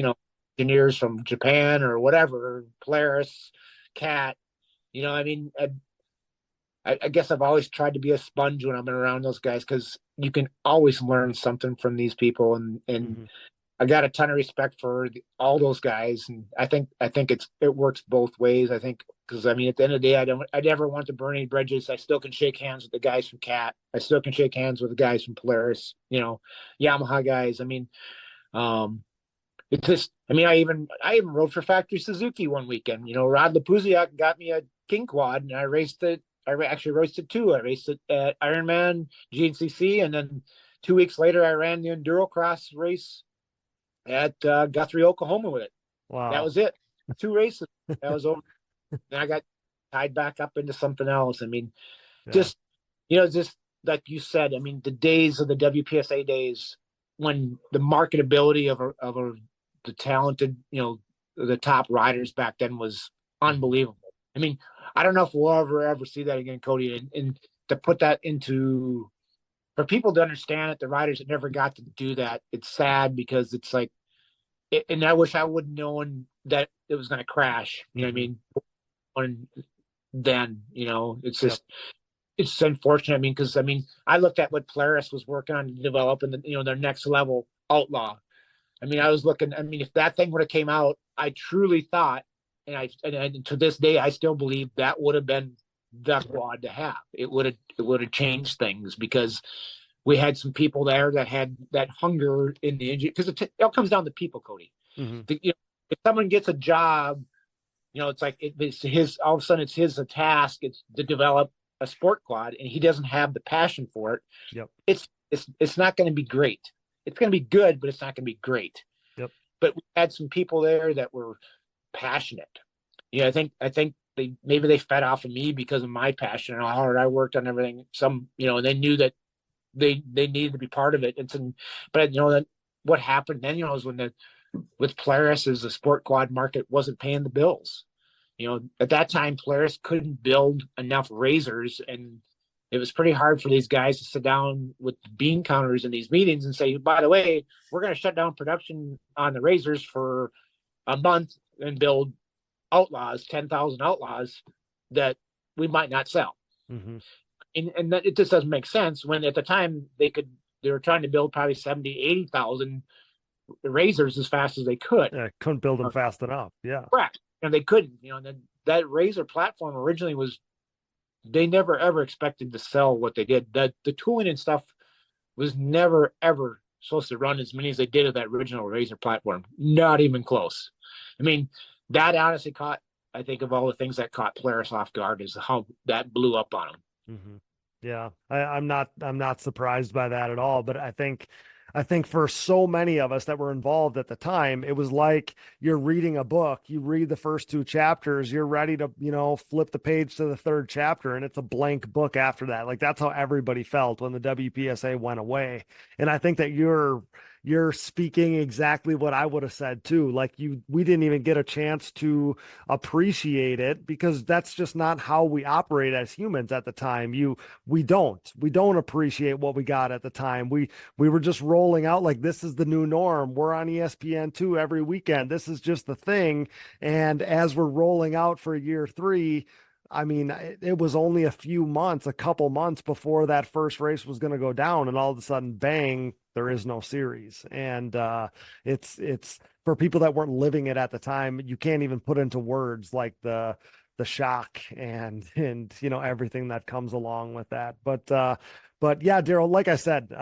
engineers from Japan or whatever, Polaris, Cat, I mean, I guess I've always tried to be a sponge when I'm around those guys, because you can always learn something from these people. And I got a ton of respect for all those guys. And I think it works both ways. I think, because I mean, at the end of the day, I never want to burn any bridges. I still can shake hands with the guys from Cat. I still can shake hands with the guys from Polaris, Yamaha guys. I mean, it's just, I mean, I even rode for Factory Suzuki one weekend. Rod Lapuziak got me a King Quad, and I raced it. I actually raced it too. I raced it at Ironman, GNCC, and then 2 weeks later, I ran the Enduro Cross race at Guthrie, Oklahoma with it. Wow. That was it. 2 races. That was over. Then I got tied back up into something else. I mean, just like you said, I mean, the days of the WPSA days, when the marketability of the talented, the top riders back then was unbelievable. I mean, I don't know if we'll ever see that again, Cody. And to put that into, for people to understand it, the riders that never got to do that, it's sad, because it's like, and I wish I would have known that it was going to crash. You know what I mean? And then, it's just, it's unfortunate. I mean, because I looked at what Polaris was working on to develop, and their next level Outlaw. I mean, I was looking. I mean, if that thing would have came out, I truly thought, and to this day, I still believe that would have been the quad to have. It would have changed things, because we had some people there that had that hunger in the engine. Because it all comes down to people, Cody. If someone gets a job, it's like it's his. All of a sudden, it's his task. It's to develop a sport quad, and he doesn't have the passion for it. Yep. It's not going to be great. It's going to be good, but it's not going to be great. Yep. But we had some people there that were passionate. I think they fed off of me because of my passion and how hard I worked on everything. Some, and they knew that they needed to be part of it. But that what happened then, is when with Polaris, is the sport quad market wasn't paying the bills. At that time, Polaris couldn't build enough razors, and it was pretty hard for these guys to sit down with bean counters in these meetings and say, by the way, we're going to shut down production on the razors for a month and build Outlaws, 10,000 Outlaws that we might not sell. And that it just doesn't make sense, when at the time they were trying to build probably 70, 80,000 razors as fast as they could. Yeah, couldn't build them fast enough. Yeah. Correct. And they couldn't, that razor platform originally they never ever expected to sell what they did. The tooling and stuff was never ever supposed to run as many as they did of that original razor platform. Not even close. I mean, that honestly I think of all the things that caught Polaris off guard, is how that blew up on them. Yeah, I'm not surprised by that at all. But I think for so many of us that were involved at the time, it was like you're reading a book. You read the first 2 chapters, you're ready to, flip the page to the 3rd chapter, and it's a blank book after that. Like, that's how everybody felt when the WPSA went away. And I think that you're speaking exactly what I would have said too. Like, we didn't even get a chance to appreciate it, because that's just not how we operate as humans at the time. We don't appreciate what we got at the time. We were just rolling out like, this is the new norm. We're on ESPN2 every weekend. This is just the thing. And as we're rolling out for year 3, I mean, it was only a couple months before that first race was going to go down, and all of a sudden, bang, there is no series. And it's for people that weren't living it at the time, you can't even put into words like the shock and everything that comes along with that. But yeah, Daryl, like I said,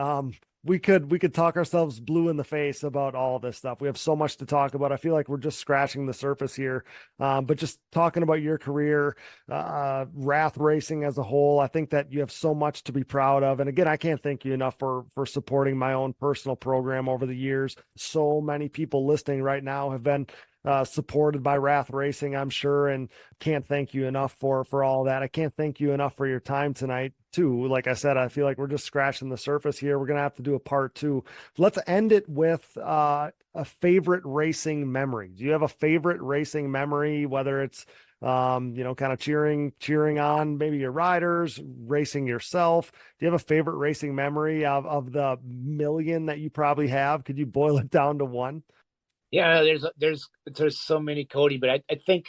we could talk ourselves blue in the face about all this stuff. We have so much to talk about. I feel like we're just scratching the surface here. But just talking about your career, Rath racing as a whole, I think that you have so much to be proud of. And again, I can't thank you enough for supporting my own personal program over the years. So many people listening right now have been supported by Rath Racing, I'm sure, and can't thank you enough for all that. I can't thank you enough for your time tonight too. Like I said, I feel like we're just scratching the surface here. We're going to have to do a part 2. Let's end it with a favorite racing memory. Do you have a favorite racing memory, whether it's kind of cheering on maybe your riders, racing yourself? Do you have a favorite racing memory of the million that you probably have? Could you boil it down to one? Yeah, there's so many, Cody, but I think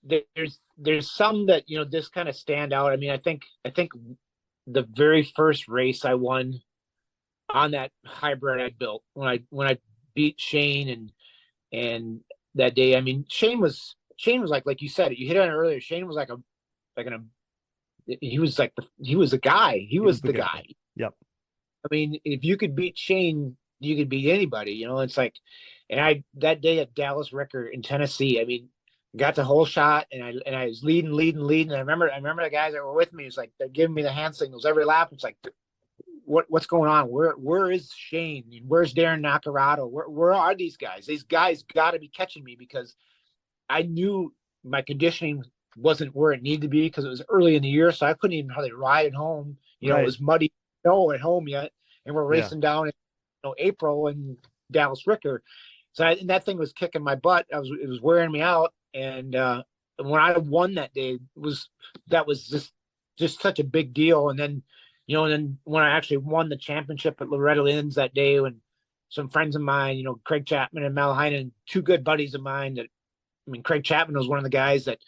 there's some that, just kind of stand out. I mean, I think the very first race I won on that hybrid I built when I beat Shane and that day. I mean, Shane was like you said, you hit on it earlier. Shane was he was the guy. He was the guy. Yep. I mean, if you could beat Shane, you could beat anybody. It's like, and that day at Dallas Ricker in Tennessee, I mean, got the whole shot, and I was leading. And I remember the guys that were with me. It's like they're giving me the hand signals every lap. It's like, what's going on? Where is Shane? Where's Darren Nacarado? Where are these guys? These guys got to be catching me, because I knew my conditioning wasn't where it needed to be, because it was early in the year, so I couldn't even hardly ride at home. Right. It was muddy snow at home yet, and we're racing down in April in Dallas Ricker. So and that thing was kicking my butt. It was wearing me out. And when I won that day, that was just such a big deal. And then, when I actually won the championship at Loretta Lynn's that day, when some friends of mine, Craig Chapman and Mel Heinen, 2 good buddies of mine Craig Chapman was one of the guys that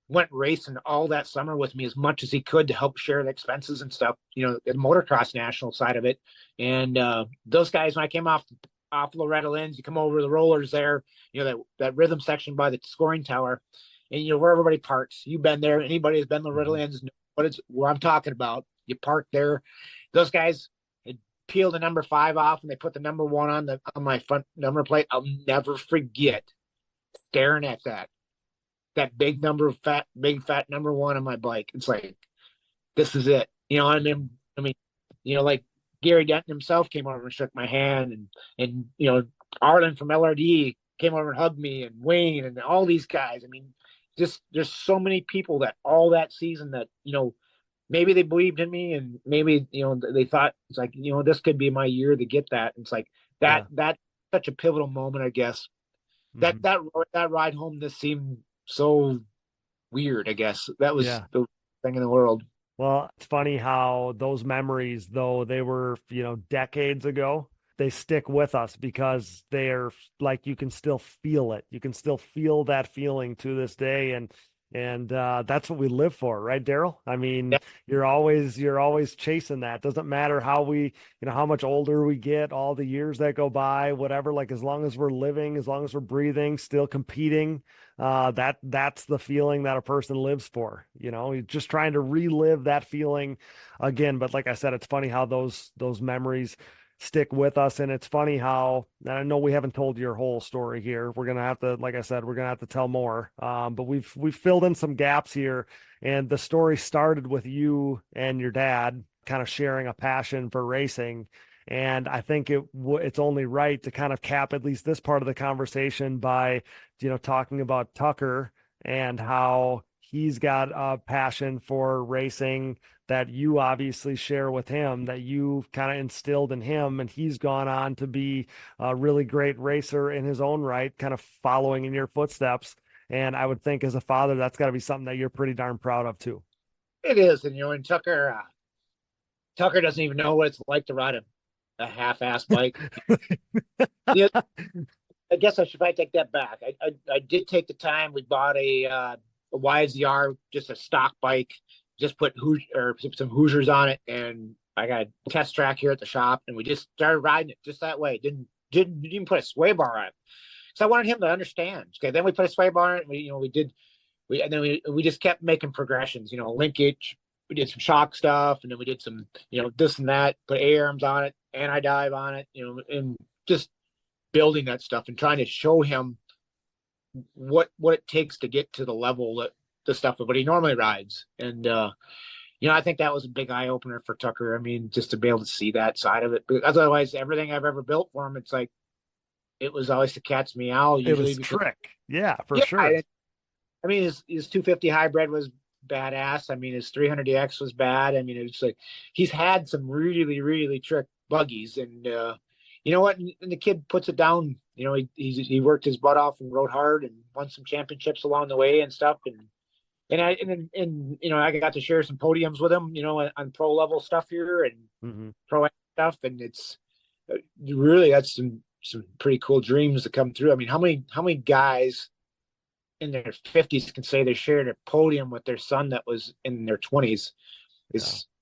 went racing all that summer with me as much as he could to help share the expenses and stuff, the motocross national side of it. And those guys, when I came off Loretta Lynn's, you come over the rollers there, that rhythm section by the scoring tower, and where everybody parks. You've been there. Anybody who's been Loretta Lynn's knows what I'm talking about. You park there. Those guys had peeled the number 5 off, and they put the number 1 on my front number plate. I'll never forget staring at that big fat number 1 on my bike. It's like, this is it. I mean, like Gary Denton himself came over and shook my hand, and Arlen from LRD came over and hugged me, and Wayne and all these guys. I mean, just there's so many people that all that season that maybe they believed in me, and maybe they thought it's like this could be my year to get that. And it's like that's such a pivotal moment, I guess. Mm-hmm. That ride home just seemed so weird. I guess that was the thing in the world. Well, it's funny how those memories, though they were, decades ago, they stick with us, because they're like, you can still feel it. You can still feel that feeling to this day. And that's what we live for, right, Daryl? I mean, you're always chasing that. Doesn't matter how how much older we get, all the years that go by, whatever, like, as long as we're living, as long as we're breathing, still competing, that's the feeling that a person lives for. You're just trying to relive that feeling again. But like I said, it's funny how those memories stick with us. And it's funny how, and I know we haven't told your whole story here. We're going to have to, like I said, we're going to have to tell more. But we've filled in some gaps here, and the story started with you and your dad kind of sharing a passion for racing. And I think it's only right to kind of cap at least this part of the conversation by, talking about Tucker and how he's got a passion for racing that you obviously share with him, that you kind of instilled in him, and he's gone on to be a really great racer in his own right, kind of following in your footsteps. And I would think as a father, that's got to be something that you're pretty darn proud of too. It is. And, and Tucker doesn't even know what it's like to ride a half-ass bike. I guess I should probably take that back. I did take the time. We bought a YZR, just a stock bike, just put some Hoosiers on it, and I got a test track here at the shop, and we just started riding it just that way. Didn't even put a sway bar on it, so I wanted him to understand. Okay, then we put a sway bar on it. We just kept making progressions. Linkage. We did some shock stuff, and then we did some this and that. Put A-arms on it, anti-dive on it. And just building that stuff and trying to show him what it takes to get to the level that the stuff that he normally rides. And I think that was a big eye opener for Tucker. I mean, just to be able to see that side of it, because otherwise everything I've ever built for him, it's like it was always the cat's meow. It Usually was because, trick. Yeah, for yeah, sure. I mean, his 250 hybrid was badass. I mean, his 300DX was bad. I mean, it's like he's had some really, really trick buggies, and you know what? And the kid puts it down. You know, he worked his butt off and rode hard and won some championships along the way and stuff. And you know, I got to share some podiums with him, you know, on pro level stuff here and pro stuff, and it's really that's some pretty cool dreams to come through. I mean, how many guys in their 50s can say they shared a podium with their son that was in their 20s?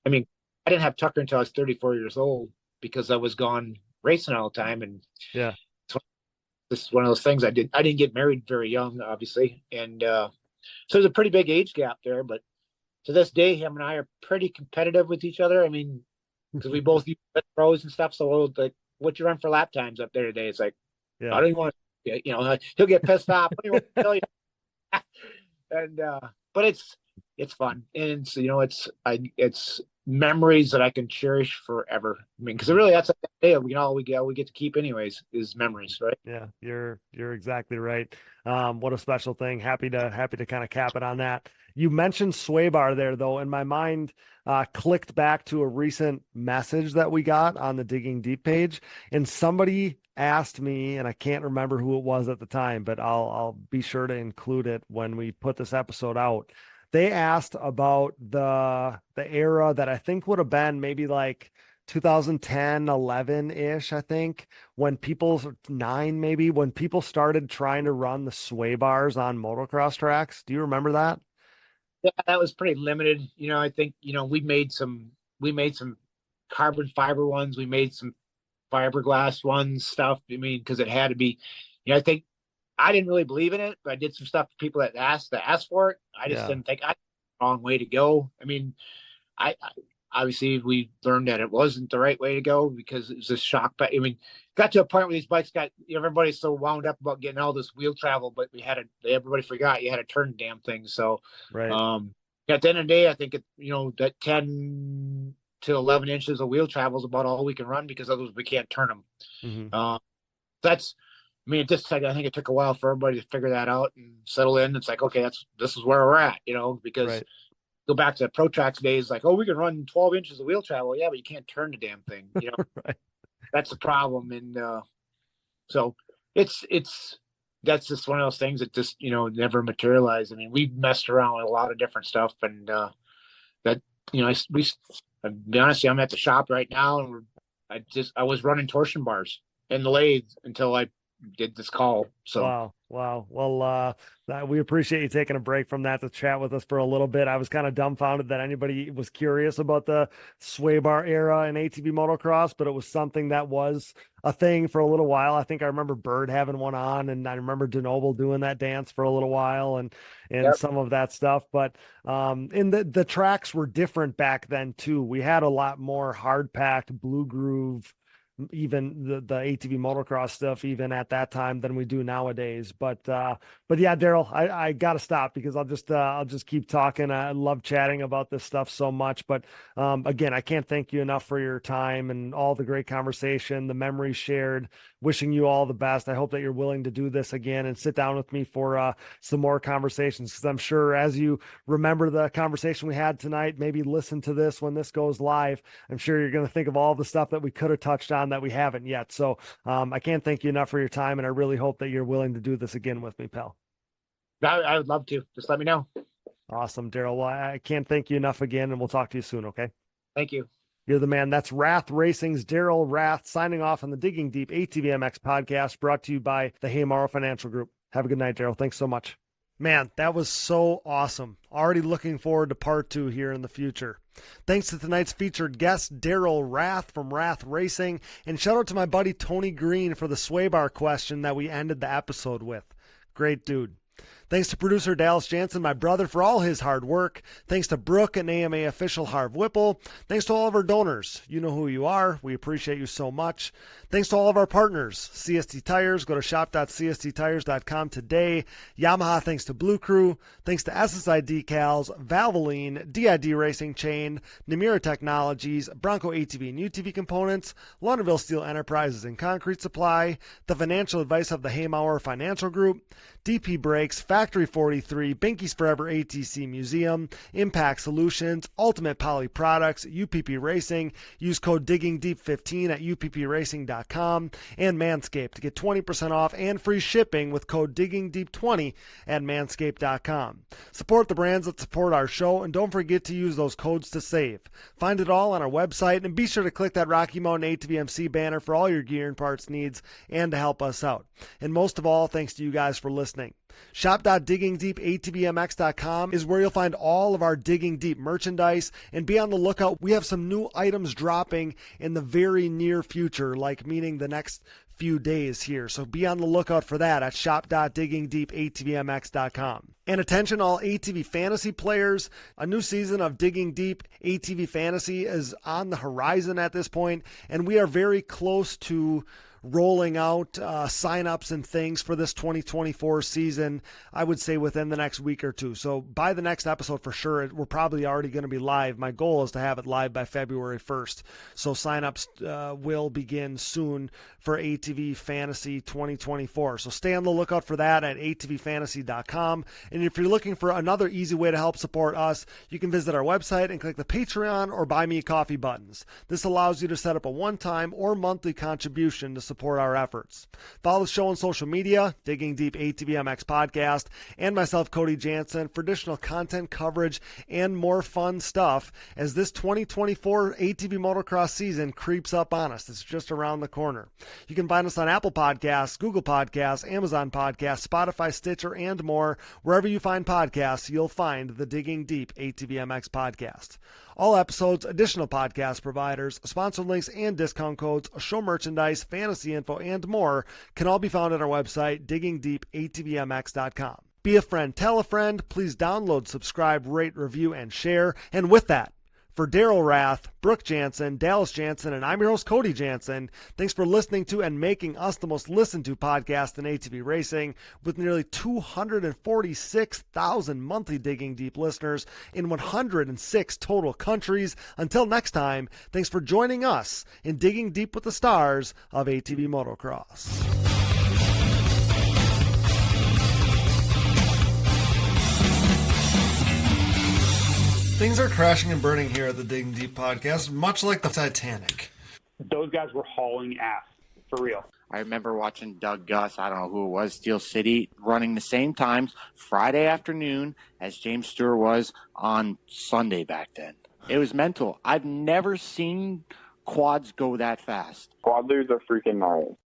I mean, I didn't have Tucker until I was 34 years old because I was gone racing all the time, and this is one of those things. I didn't get married very young, obviously, and so there's a pretty big age gap there. But to this day, him and I are pretty competitive with each other. I mean, because we both use pros and stuff. So we'll, like, what you run for lap times up there today? It's like, I don't even want to, you know, he'll get pissed off. What do you want to tell you? And but it's fun, and so, you know, it's memories that I can cherish forever. I mean, because really that's a day of, you know, we get to keep anyways is memories, right? Yeah, you're exactly right. What a special thing. Happy to kind of cap it on that. You mentioned sway bar there, though, and my mind clicked back to a recent message that we got on the Digging Deep page, and somebody asked me, and I can't remember who it was at the time, but I'll be sure to include it when we put this episode out. They asked about the era that I think would have been maybe like 2010, 11 ish, I think, when when people started trying to run the sway bars on motocross tracks. Do you remember that? Yeah, that was pretty limited. You know, I think, you know, we made some carbon fiber ones. We made some fiberglass ones, stuff. I mean, because it had to be, you know, I think I didn't really believe in it, but I did some stuff for people that asked for it. I just didn't think the wrong way to go. I mean, I obviously we learned that it wasn't the right way to go because it was a shock. But I mean, got to a point where these bikes got, you know, everybody's so wound up about getting all this wheel travel, but everybody forgot you had to turn the damn thing. So right. At the end of the day, I think you know, that 10 to 11 inches of wheel travel is about all we can run, because otherwise we can't turn them. That's, I mean, I think it took a while for everybody to figure that out and settle in. It's like, okay, this is where we're at, you know, because go back to Pro Tracks days, like, oh, we can run 12 inches of wheel travel. Yeah, but you can't turn the damn thing, you know. That's the problem. And so that's just one of those things that just, you know, never materialized. I mean, we messed around with a lot of different stuff, and that, you know, I'll be honest, I'm at the shop right now, and I was running torsion bars in the lathe until I did this call. So wow. Well, we appreciate you taking a break from that to chat with us for a little bit. I was kind of dumbfounded that anybody was curious about the sway bar era in ATV motocross, but it was something that was a thing for a little while. I think I remember Bird having one on, and I remember DeNoble doing that dance for a little while, and some of that stuff. But and the tracks were different back then too. We had a lot more hard packed blue groove, even the ATV motocross stuff, even at that time, than we do nowadays. But yeah, Daryl, I gotta stop because I'll just keep talking. I love chatting about this stuff so much. But again, I can't thank you enough for your time and all the great conversation, the memories shared. Wishing you all the best. I hope that you're willing to do this again and sit down with me for some more conversations, because I'm sure as you remember the conversation we had tonight, maybe listen to this when this goes live, I'm sure you're going to think of all the stuff that we could have touched on that we haven't yet. So I can't thank you enough for your time, and I really hope that you're willing to do this again with me, pal. I would love to. Just let me know. Awesome, Daryl. Well, I can't thank you enough again, and we'll talk to you soon, okay? Thank you. You're the man. That's Rath Racing's Daryl Rath signing off on the Digging Deep ATVMX podcast, brought to you by the Haymaro Financial Group. Have a good night, Daryl. Thanks so much. Man, that was so awesome. Already looking forward to part 2 here in the future. Thanks to tonight's featured guest, Daryl Rath from Rath Racing, and shout out to my buddy Tony Green for the sway bar question that we ended the episode with. Great dude. Thanks to producer Dallas Jansen, my brother, for all his hard work. Thanks to Brooke and AMA official Harv Whipple. Thanks to all of our donors. You know who you are. We appreciate you so much. Thanks to all of our partners. CST Tires. Go to shop.csttires.com today. Yamaha, thanks to Blue Crew. Thanks to SSI Decals, Valvoline, DID Racing Chain, Namura Technologies, Bronco ATV and UTV Components, Launderville Steel Enterprises and Concrete Supply, the financial advice of the Haymauer Financial Group, DP Brakes, Factory 43, Binky's Forever ATC Museum, Impact Solutions, Ultimate Poly Products, UPP Racing. Use code DIGGINGDEEP15 at uppracing.com, and Manscaped to get 20% off and free shipping with code DIGGINGDEEP20 at manscaped.com. Support the brands that support our show, and don't forget to use those codes to save. Find it all on our website, and be sure to click that Rocky Mountain ATVMC banner for all your gear and parts needs and to help us out. And most of all, thanks to you guys for listening. Shop.diggingdeepatvmx.com is where you'll find all of our Digging Deep merchandise, and be on the lookout. We have some new items dropping in the very near future, like meaning the next few days here. So be on the lookout for that at shop.diggingdeepatvmx.com. And attention all ATV fantasy players, a new season of Digging Deep ATV Fantasy is on the horizon at this point, and we are very close to rolling out sign-ups and things for this 2024 season, I would say within the next week or two. So by the next episode for sure, we're probably already going to be live. My goal is to have it live by February 1st. So sign-ups will begin soon for ATV Fantasy 2024. So stay on the lookout for that at atvfantasy.com. And if you're looking for another easy way to help support us, you can visit our website and click the Patreon or Buy Me a Coffee buttons. This allows you to set up a one-time or monthly contribution to support our efforts. Follow the show on social media, Digging Deep ATVMX Podcast, and myself, Cody Jansen, for additional content coverage and more fun stuff as this 2024 ATV motocross season creeps up on us. It's just around the corner. You can find us on Apple Podcasts, Google Podcasts, Amazon Podcasts, Spotify, Stitcher, and more. Wherever you find podcasts, you'll find the Digging Deep ATVMX Podcast. All episodes, additional podcast providers, sponsored links and discount codes, show merchandise, fantasy info, and more can all be found at our website, diggingdeepatvmx.com. Be a friend, tell a friend, please download, subscribe, rate, review, and share. And with that, for Daryl Rath, Brooke Jansen, Dallas Jansen, and I'm your host, Cody Jansen, thanks for listening to and making us the most listened to podcast in ATV racing, with nearly 246,000 monthly Digging Deep listeners in 106 total countries. Until next time, thanks for joining us in Digging Deep with the Stars of ATV Motocross. Things are crashing and burning here at the Digging Deep podcast, much like the Titanic. Those guys were hauling ass, for real. I remember watching Doug Gus, I don't know who it was, Steel City, running the same times Friday afternoon as James Stewart was on Sunday back then. It was mental. I've never seen quads go that fast. Quad leaders are freaking gnarly.